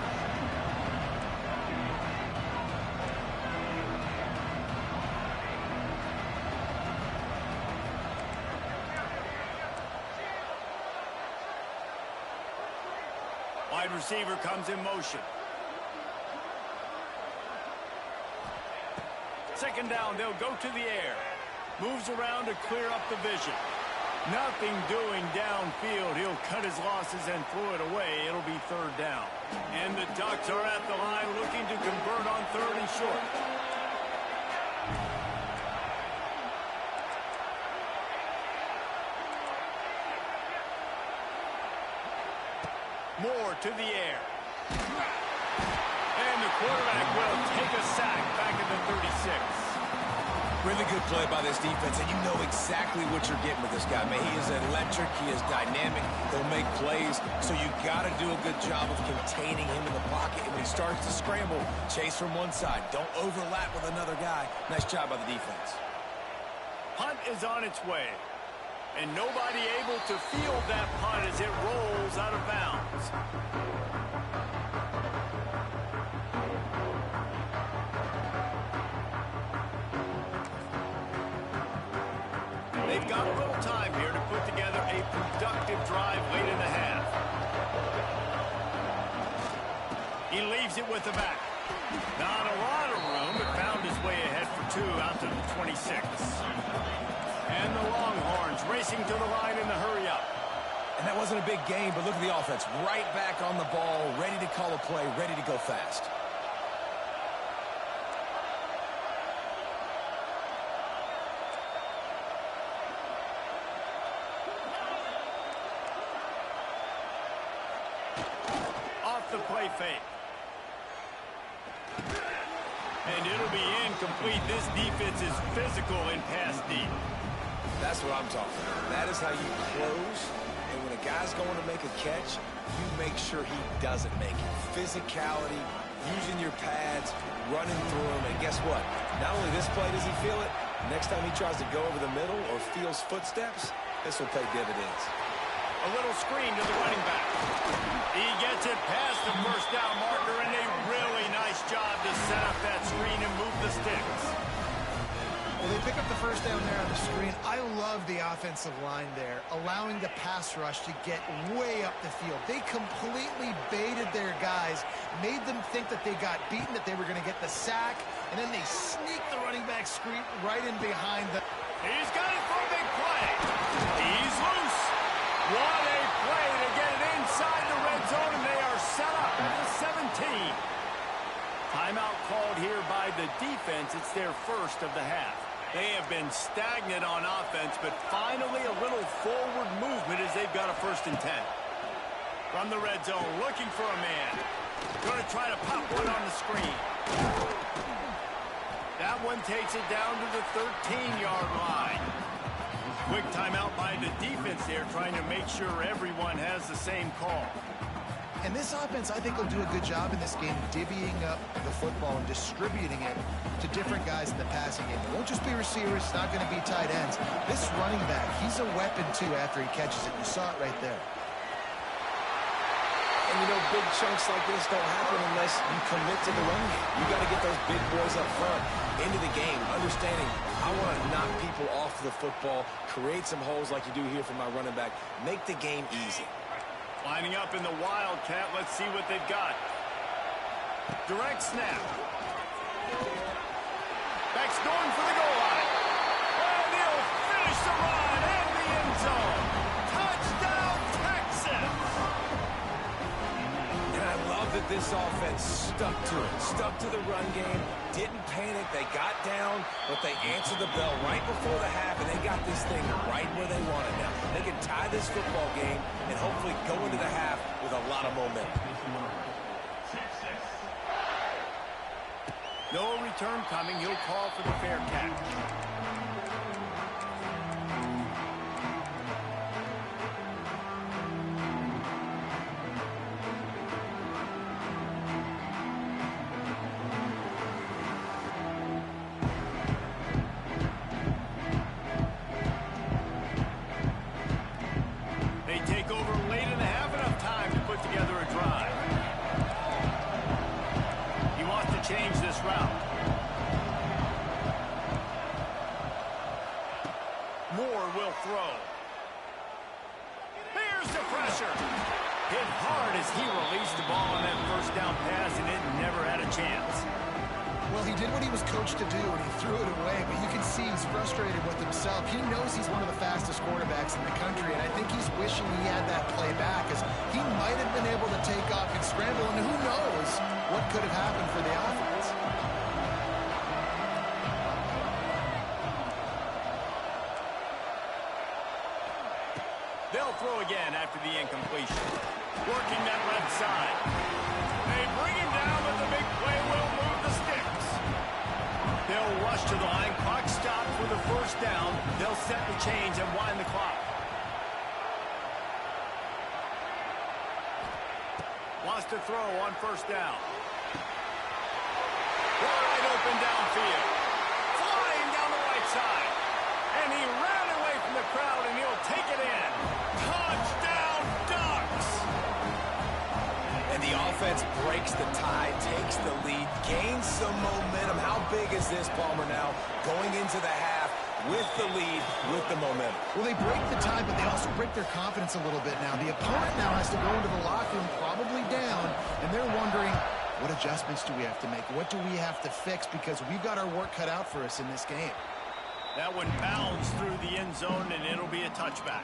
Wide receiver comes in motion. 2nd down, they'll go to the air. Moves around to clear up the vision. Nothing doing downfield. He'll cut his losses and throw it away. It'll be 3rd down. And the Ducks are at the line looking to convert on 3rd and short. Moore to the air. And the quarterback will take a sack back at the 36. Really good play by this defense, and you know exactly what you're getting with this guy. Man, he is electric. He is dynamic. He'll make plays, so you got to do a good job of containing him in the pocket. And when he starts to scramble, chase from one side. Don't overlap with another guy. Nice job by the defense. Punt is on its way, and nobody able to field that punt as it rolls out of bounds. They've got a little time here to put together a productive drive late in the half. He leaves it with the back. Not a lot of room, but found his way ahead for 2 out to the 26. And the Longhorns racing to the line in the hurry-up. And that wasn't a big game, but look at the offense. Right back on the ball, ready to call a play, ready to go fast. The play fake. And it'll be incomplete. This defense is physical in pass deep. That's what I'm talking about. That is how you close. And when a guy's going to make a catch, you make sure he doesn't make it. Physicality, using your pads, running through them. And guess what? Not only this play does he feel it, next time he tries to go over the middle or feels footsteps, this will pay dividends. A little screen to the running back. He gets it past the 1st down marker, and a really nice job to set up that screen and move the sticks. Well, they pick up the 1st down there on the screen. I love the offensive line there, allowing the pass rush to get way up the field. They completely baited their guys, made them think that they got beaten, that they were going to get the sack, and then they sneaked the running back screen right in behind them. He's got it for a big play. He's loose. What a play to get it inside the red zone, and they are set up at the 17. Timeout called here by the defense. It's their 1st of the half. They have been stagnant on offense, but finally a little forward movement as they've got a 1st and 10. From the red zone, looking for a man. Going to try to pop one on the screen. That one takes it down to the 13-yard line. Quick timeout by the defense there, trying to make sure everyone has the same call. And this offense, I think, will do a good job in this game divvying up the football and distributing it to different guys in the passing game. It won't just be receivers. It's not going to be tight ends. This running back, he's a weapon, too, after he catches it. You saw it right there. And, you know, big chunks like this don't happen unless you commit to the run game. You got to get those big boys up front into the game, understanding I want to knock people off the football, create some holes like you do here for my running back, make the game easy. Lining up in the Wildcat. Let's see what they've got. Direct snap. Back's going for the goal line. And he'll finish the run in the end zone. Touchdown, Texas! And I love that this offense stuck to it, stuck to the run game, didn't panic. They got down, but they answered the bell right before the half, and they got this thing right where they want it now. They can tie this football game and hopefully go into the half with a lot of momentum. No return coming. He'll call for the fair catch. They take over late in the half, enough time to put together a drive. He wants to change this route. Moore will throw. Here's the pressure. Hit hard as he released the ball on that first down pass, and it never had a chance. Well, he did what he was coached to do, and he threw it away, but you can see he's frustrated with himself. He knows he's one of the fastest quarterbacks in the country, and I think he's wishing he had that play back, as he might have been able to take off and scramble, and who knows what could have happened for the offense. They'll throw again after the incompletion. Working that left side. They bring him down, but the big play will move the sticks. They'll rush to the line. Clock stopped for the first down. They'll set the chains and wind the clock. Wants to throw on first down. Wide open downfield. Flying down the right side. And he ran away from the crowd, and he'll take it in. Touchdown, Ducks! And the offense breaks the tie, takes the lead, gains some momentum. How big is this, Palmer, now? Going into the half with the lead, with the momentum. Well, they break the tie, but they also break their confidence a little bit now. The opponent now has to go into the locker room, probably down, and they're wondering, what adjustments do we have to make? What do we have to fix? Because we've got our work cut out for us in this game. That one bounds through the end zone, and it'll be a touchback.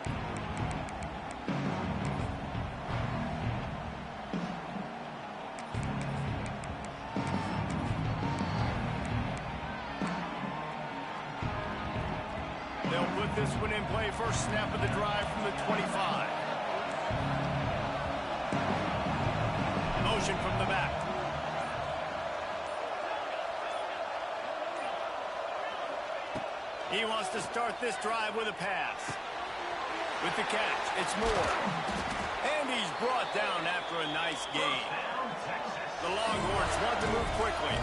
They'll put this one in play. First snap of the drive from the 25. Motion from the back. He wants to start this drive with a pass. With the catch, it's Moore. And he's brought down after a nice gain. The Longhorns want to move quickly.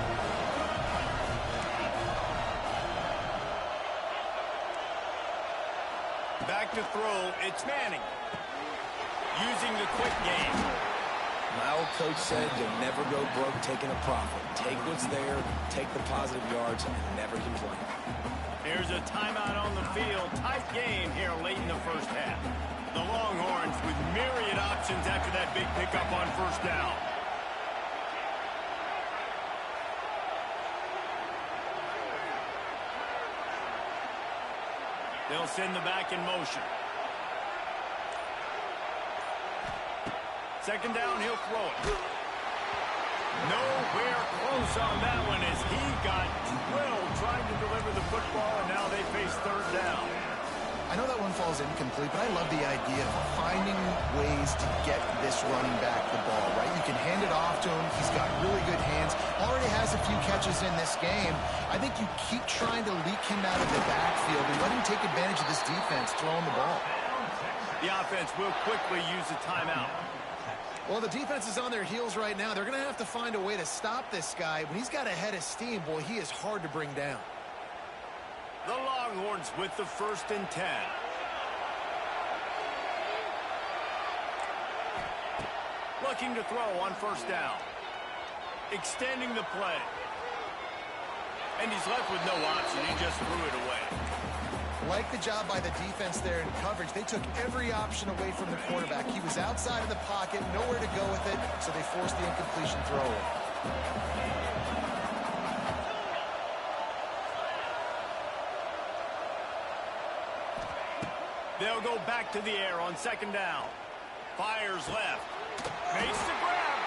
Back to throw, it's Manning. Using the quick game. My old coach said you'll never go broke taking a profit. Take what's there, take the positive yards, and never complain. Here's a timeout on the field. Tight game here late in the first half. The Longhorns with myriad options after that big pickup on first down. They'll send the back in motion. Second down, he'll throw it. Nowhere close on that one as he got drilled trying to deliver the football, and now they face third down. I know that one one falls incomplete, but I love the idea of finding ways to get this running back the ball, right? You can hand it off to him. He's got really good hands. Already has a few catches in this game. I think you keep trying to leak him out of the backfield and let him take advantage of this defense throwing the ball. The offense will quickly use a timeout. Well, the defense is on their heels right now. They're going to have to find a way to stop this guy. When he's got a head of steam, boy, he is hard to bring down. The Longhorns with the 1st and 10. Looking to throw on 1st down. Extending the play. And he's left with no option. He just threw it away. Like the job by the defense there in coverage. They took every option away from the quarterback. He was outside of the pocket, nowhere to go with it, so they forced the incompletion throw. They'll go back to the air on 2nd down. Fires left. Makes the grab.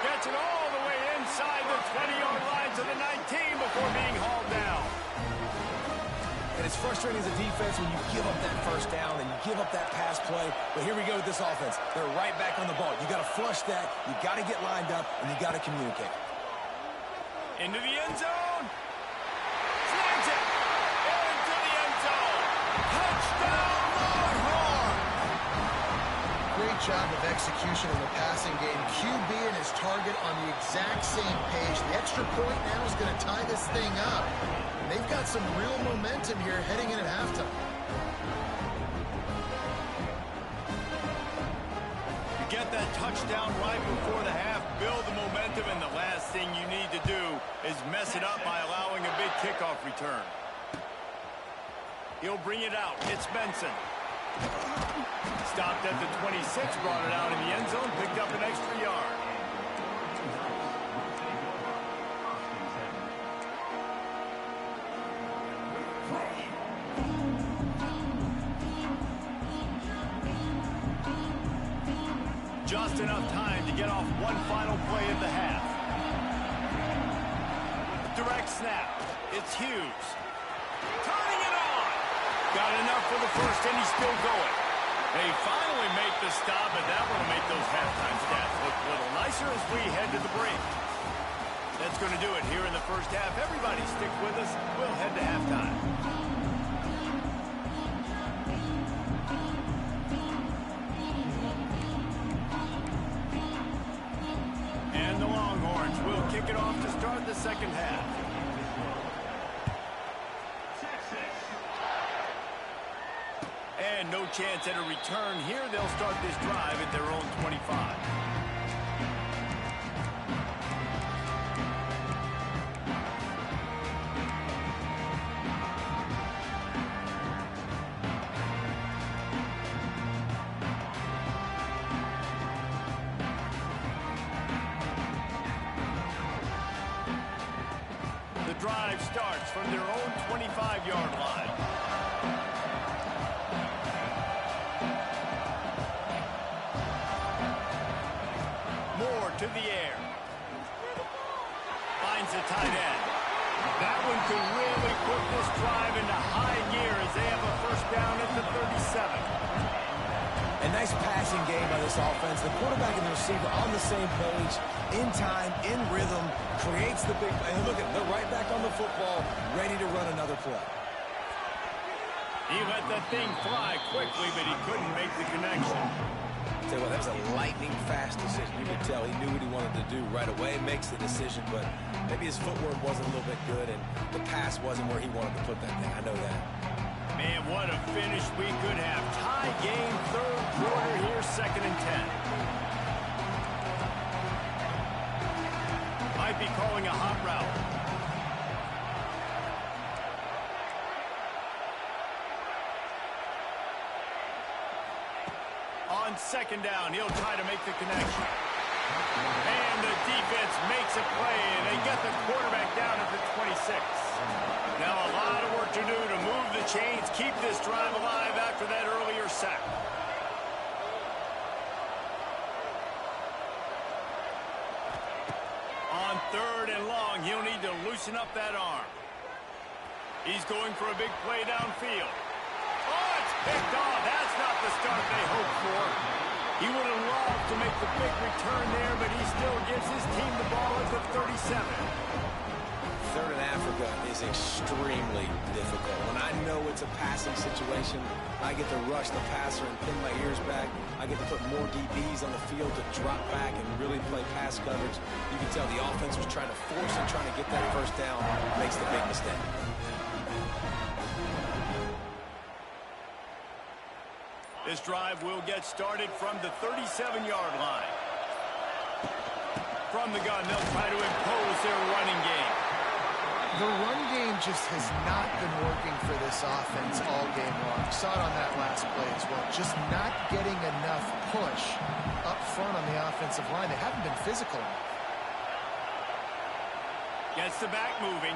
Gets it all the way inside the 20-yard line to the 19 before being hauled down. And it's frustrating as a defense when you give up that 1st down and you give up that pass play. But here we go with this offense. They're right back on the ball. You got to flush that. You got to get lined up, and you got to communicate. Into the end zone. Snags it. Into the end zone. Touchdown, Longhorn. Great job of execution in the passing game. QB and his target on the exact same page. The extra point now is going to tie this thing up. They've got some real momentum here heading in at halftime. You get that touchdown right before the half, build the momentum, and the last thing you need to do is mess it up by allowing a big kickoff return. He'll bring it out. It's Benson. Stopped at the 26, brought it out in the end zone, picked up an extra yard. Just enough time to get off one final play of the half. Direct snap. It's Hughes. Turning it on. Got enough for the 1st, and he's still going. They finally make the stop, and that will make those halftime stats look a little nicer as we head to the break. That's going to do it here in the 1st half. Everybody stick with us. We'll head to halftime. And the Longhorns will kick it off to start the 2nd half. And no chance at a return here. They'll start this drive at their own 25. The drive starts from their own 25-yard line. To the air. Finds the tight end. That one could really put this drive into high gear as they have a 1st down at the 37. A nice passing game by this offense. The quarterback and the receiver on the same page, in time, in rhythm, creates the big play. And look at, they're right back on the football, ready to run another play. He let that thing fly quickly, but he couldn't make the connection. Tell you what, that was a lightning-fast decision. You could tell he knew what he wanted to do right away, makes the decision, but maybe his footwork wasn't a little bit good, and the pass wasn't where he wanted to put that thing. I know that. Man, what a finish we could have. Tie game, 3rd quarter here, 2nd and 10. Might be calling a hot route. On 2nd down, he'll try to make the connection. And the defense makes a play, and they get the quarterback down at the 26. Now a lot of work to do to move the chains, keep this drive alive after that earlier sack. On 3rd and long, he'll need to loosen up that arm. He's going for a big play downfield. Oh, it's picked off. That's not the start they hoped for. He would have loved to make the big return there, but he still gives his team the ball at the 37. Third in Africa is extremely difficult. When I know it's a passing situation, I get to rush the passer and pin my ears back. I get to put more DBs on the field to drop back and really play pass coverage. You can tell the offense was trying to force and trying to get that first down. Makes the big mistake. This drive will get started from the 37-yard line. From the gun, they'll try to impose their running game. The run game just has not been working for this offense all game long. You saw it on that last play as well. Just not getting enough push up front on the offensive line. They haven't been physical enough. Gets the back moving.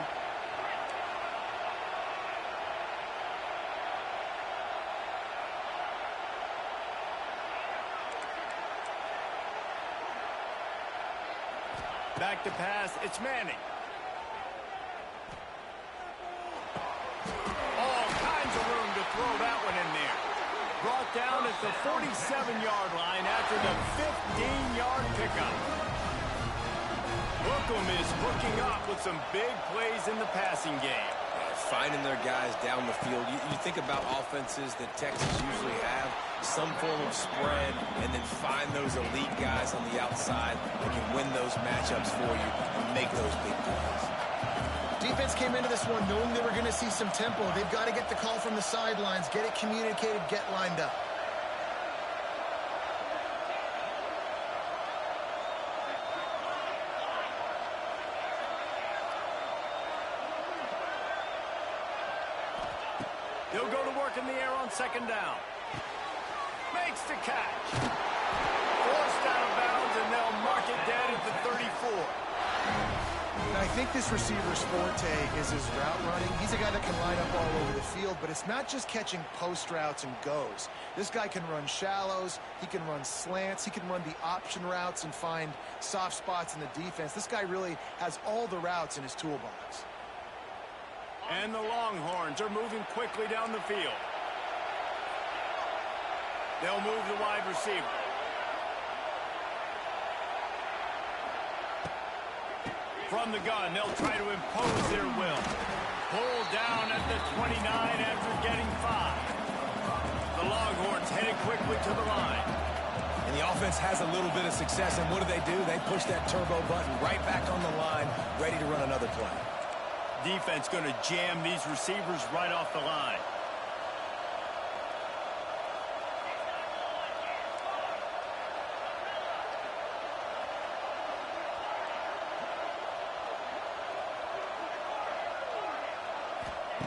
Back to pass. It's Manning. Throw that one in there. Brought down at the 47-yard line after the 15-yard pickup. Bookham is hooking up with some big plays in the passing game. Finding their guys down the field. You think about offenses that Texas usually have, some form of spread, and then find those elite guys on the outside that can win those matchups for you and make those big plays. Defense came into this one knowing they were going to see some tempo. They've got to get the call from the sidelines, get it communicated, get lined up. They'll go to work in the air on second down. Makes the catch. Forced out of bounds, and they'll mark it dead at the 34. And I think this receiver's forte is his route running. He's a guy that can line up all over the field, but it's not just catching post routes and goes. This guy can run shallows, he can run slants, he can run the option routes and find soft spots in the defense. This guy really has all the routes in his toolbox. And the Longhorns are moving quickly down the field. They'll move the wide receiver. From the gun, they'll try to impose their will. Pulled down at the 29 after getting 5. The Longhorns headed quickly to the line. And the offense has a little bit of success, and what do? They push that turbo button right back on the line, ready to run another play. Defense going to jam these receivers right off the line.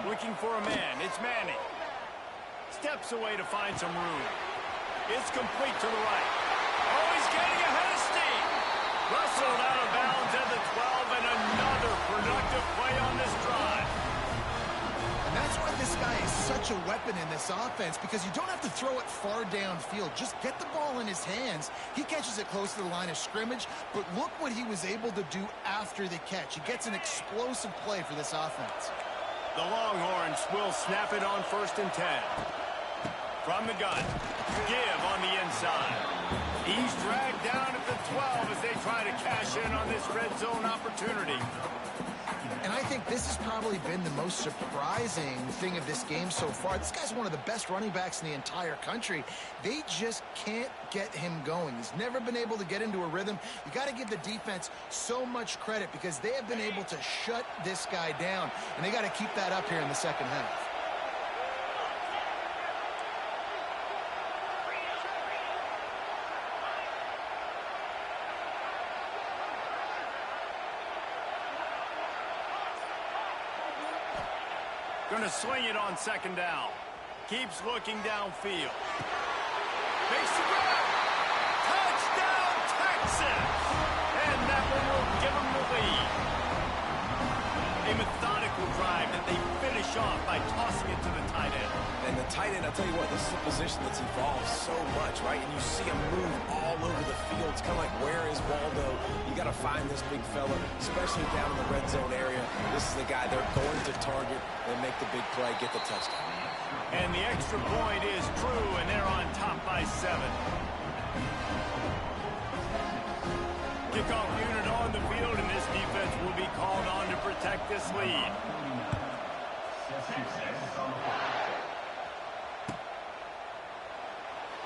Looking for a man. It's Manning. Steps away to find some room. It's complete to the right. Oh, he's getting ahead of steam. Rustled out of bounds at the 12, and another productive play on this drive. And that's why this guy is such a weapon in this offense, because you don't have to throw it far downfield. Just get the ball in his hands. He catches it close to the line of scrimmage, but look what he was able to do after the catch. He gets an explosive play for this offense. The Longhorns will snap it on 1st and 10. From the gun, give on the inside. He's dragged down at the 12 as they try to cash in on this red zone opportunity. And I think this has probably been the most surprising thing of this game so far. This guy's one of the best running backs in the entire country. They just can't get him going. He's never been able to get into a rhythm. You got to give the defense so much credit because they have been able to shut this guy down. And they got to keep that up here in the second half. Going to swing it on second down. Keeps looking downfield. Makes the grab. Touchdown, Texas! And that one will give them the lead. A methodical drive that they finish off by tossing it to the tight end. And the tight end, I'll tell you what, this is a position that's evolved so much, right? And you see him move all over the field. It's kind of like, where is Waldo? You got to find this big fella, especially down in the red zone area. This is the guy they're going to target and make the big play, get the touchdown. And the extra point is by 7. Kickoff unit on the field, and this defense will be called on to protect this lead.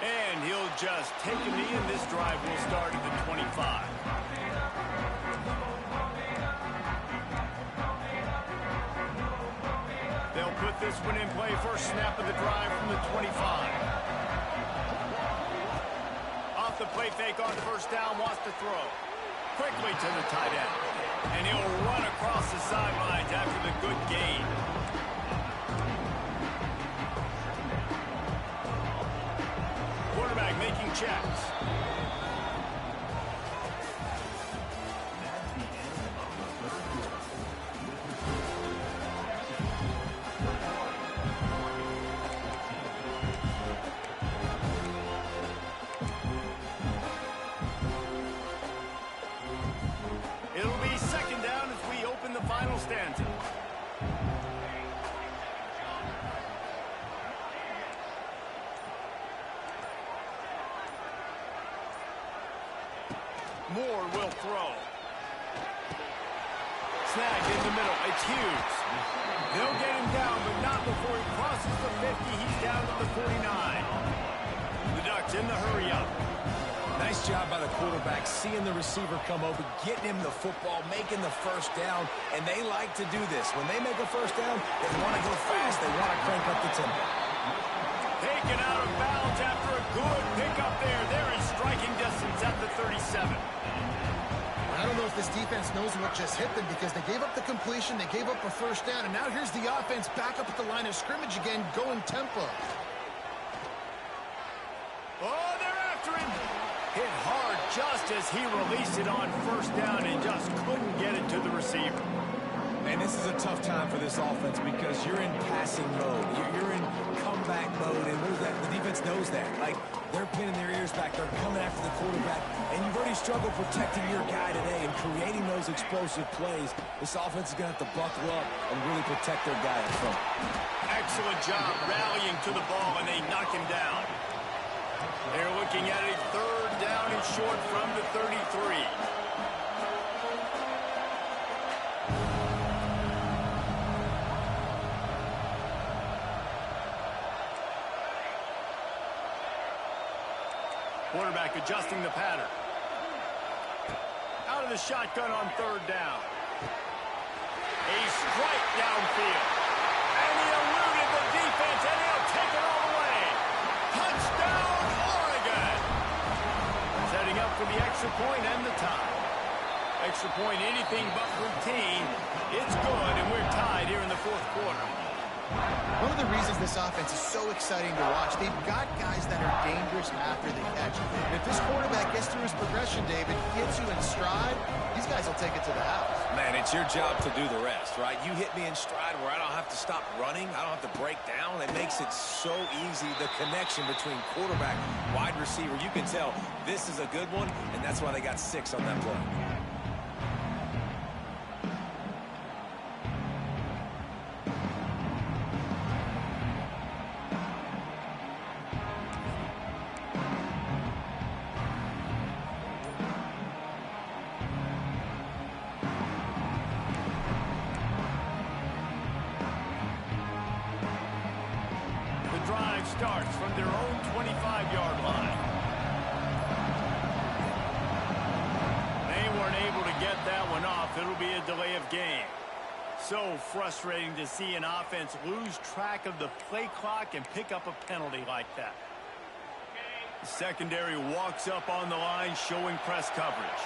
And he'll just take a knee, and this drive will start at the 25. They'll put this one in play. First snap of the drive from the 25. Off the play fake on first down, wants to throw. Quickly to the tight end. And he'll run across the sidelines after the good gain. Quarterback making checks. It'll be second down as we open the final stanza. Moore will throw. Snag in the middle. It's Hughes. They'll get him down, but not before he crosses the 50. He's down to the 49. The Ducks in the hurry up. Nice job by the quarterback, seeing the receiver come open, getting him the football, making the first down, and they like to do this. When they make a first down, they want to go fast. They want to crank up the tempo. Taken out of bounds after a good pickup there. They're in striking distance at the 37. I don't know if this defense knows what just hit them because they gave up the completion, they gave up a first down, and now here's the offense back up at the line of scrimmage again, going tempo. Oh, they're after him. Hit hard just as he released it on first down and just couldn't get it to the receiver. And this is a tough time for this offense because you're in passing mode. You're in comeback mode, and what is that? The defense knows that. Like, they're pinning their ears back. They're coming after the quarterback, and you've already struggled protecting your guy today and creating those explosive plays. This offense is going to have to buckle up and really protect their guy up front. Excellent job rallying to the ball, and they knock him down. They're looking at a third down and short from the 33. Quarterback adjusting the pattern. Out of the shotgun on third down. A strike downfield. And he eluded the defense, and he'll take it all the way. Touchdown, Oregon! Setting up for the extra point and the tie. Extra point, anything but routine. It's good, and we're tied here in the fourth quarter. One of the reasons this offense is so exciting to watch, they've got guys that are dangerous after the catch. And if this quarterback gets through his progression, David, gets you in stride, these guys will take it to the house. Man, it's your job to do the rest, right? You hit me in stride where I don't have to stop running. I don't have to break down. It makes it so easy, the connection between quarterback, wide receiver. You can tell this is a good one, and that's why they got 6 on that play. Drive starts from their own 25-yard line. They weren't able to get that one off. It'll be a delay of game. So frustrating to see an offense lose track of the play clock and pick up a penalty like that. The secondary walks up on the line, showing press coverage.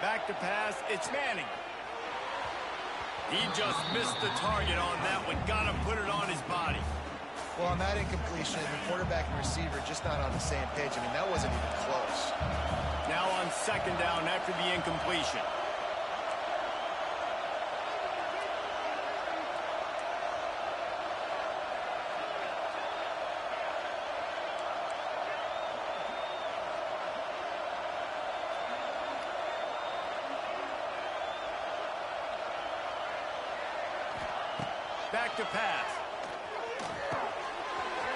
Back to pass, it's Manning. He just missed the target on that one. Got to put it on his body. Well, on that incompletion, the quarterback and receiver just not on the same page. I mean, that wasn't even close. Now on second down after the incompletion. Back to pass.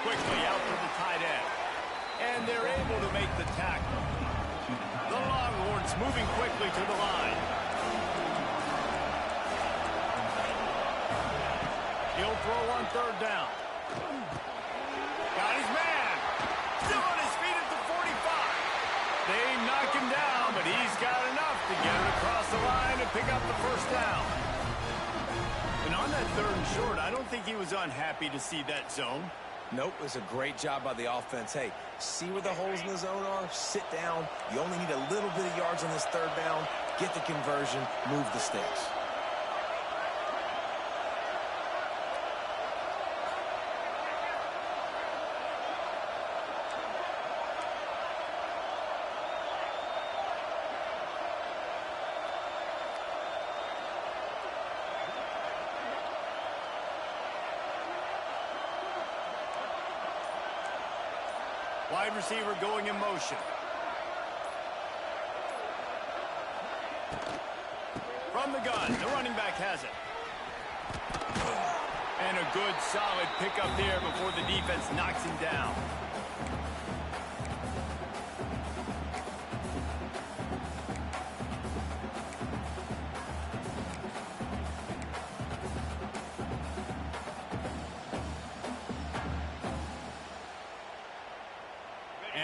Quickly out to the tight end. And they're able to make the tackle. The Longhorns moving quickly to the line. He'll throw on third down. Got his man. Still on his feet at the 45. They knock him down, but he's got enough to get it across the line and pick up the first down. And on that third and short, I don't think he was unhappy to see that zone. Nope, it was a great job by the offense. Hey, see where the holes in the zone are? Sit down. You only need a little bit of yards on this third down. Get the conversion. Move the sticks. Wide receiver going in motion. From the gun, the running back has it. And a good, solid pickup there before the defense knocks him down.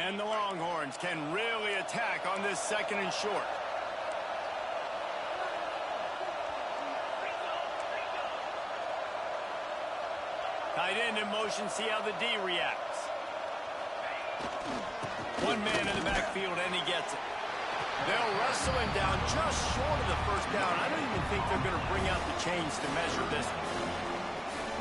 And the Longhorns can really attack on this second and short. Tight end in motion, see how the D reacts. One man in the backfield, and he gets it. They'll wrestle him down just short of the first down. I don't even think they're going to bring out the chains to measure this one.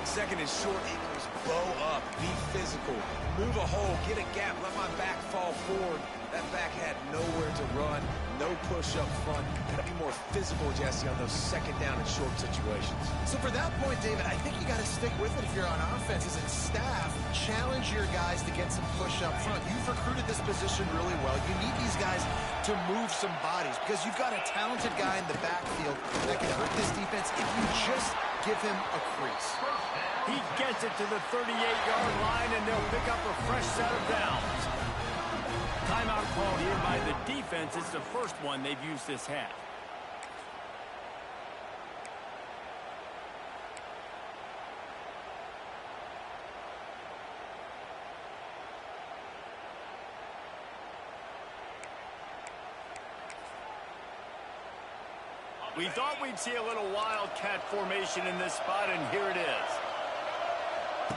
Second and short equals bow up, be physical, move a hole, get a gap, let my back fall forward. That back had nowhere to run, no push up front. Got to be more physical, Jesse, on those second down and short situations. So for that point, David, I think you got to stick with it if you're on offense as a staff. Challenge your guys to get some push up front. You've recruited this position really well. You need these guys to move some bodies because you've got a talented guy in the backfield that can hurt this defense if you just give him a crease. He gets it to the 38-yard line, and they'll pick up a fresh set of downs. Timeout called here by the defense. It's the first one they've used this half. We thought we'd see a little wildcat formation in this spot, and here it is.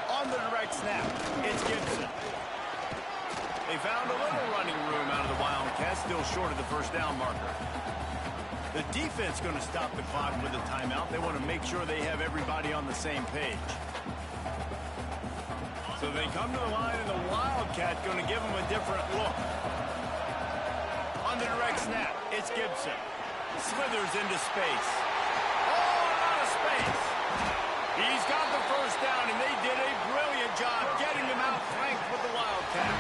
On the direct snap, it's Gibson. They found a little running room out of the Wildcats, still short of the first down marker. The defense going to stop the clock with a timeout. They want to make sure they have everybody on the same page. So they come to the line, and the Wildcat going to give them a different look. On the direct snap, it's Gibson. Slithers into space. Oh, out of space. He's got the first down, and they did a brilliant job getting him out flanked with the Wildcat.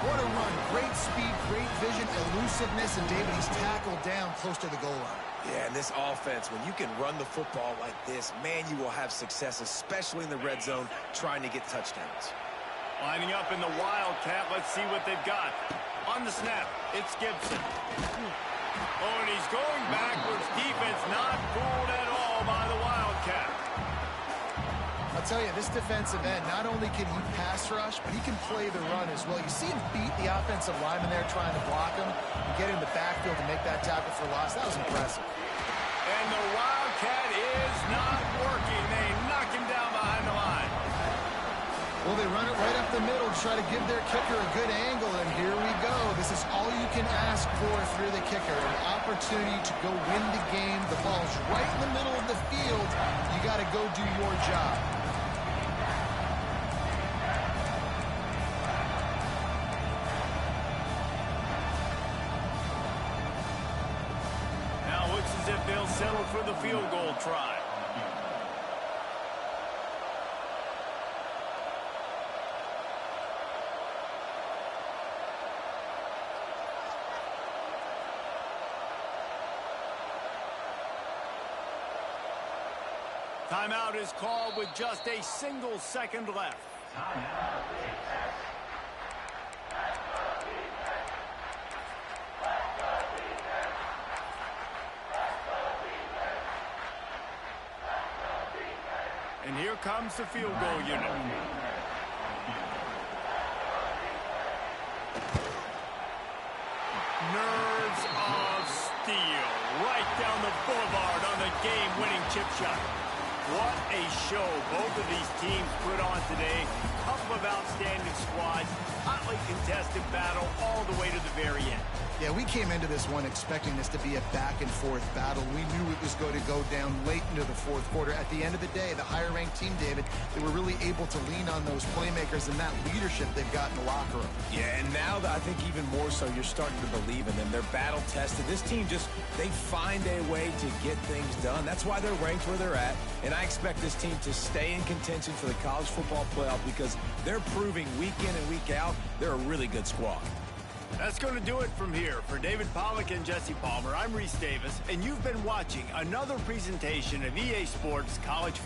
What a run. Great speed, great vision, elusiveness, and David, he's tackled down close to the goal line. Yeah, and this offense, when you can run the football like this, man, you will have success, especially in the red zone, trying to get touchdowns. Lining up in the Wildcat. Let's see what they've got. On the snap, it's Gibson. Oh, and he's going backwards. Defense not fooled at all by the Wildcat. I'll tell you, this defensive end, not only can he pass rush, but he can play the run as well. You see him beat the offensive lineman there trying to block him and get in the backfield to make that tackle for loss. That was impressive. And the Wildcat is not working. They knock him down behind the line. Well, they run it right up the middle to try to give their kicker a good angle, and here we go. This is all you can ask for if you're the kicker, an opportunity to go win the game. The ball's right in the middle of the field. You got to go do your job. Now looks as if they'll settle for the field goal try. Timeout is called with just a single second left. And here comes the field goal unit. Nerves of steel. Right down the boulevard on the game-winning chip shot. What a show both of these teams put on today. Couple of outstanding squads. Hotly contested battle all the way to the very end. Yeah, we came into this one expecting this to be a back-and-forth battle. We knew it was going to go down late into the fourth quarter. At the end of the day, the higher-ranked team, David, they were really able to lean on those playmakers and that leadership they've got in the locker room. Yeah, and now I think even more so, you're starting to believe in them. They're battle-tested. This team they find a way to get things done. That's why they're ranked where they're at. And I expect this team to stay in contention for the college football playoff because they're proving week in and week out they're a really good squad. That's going to do it from here. For David Pollack and Jesse Palmer, I'm Reese Davis, and you've been watching another presentation of EA Sports College Football.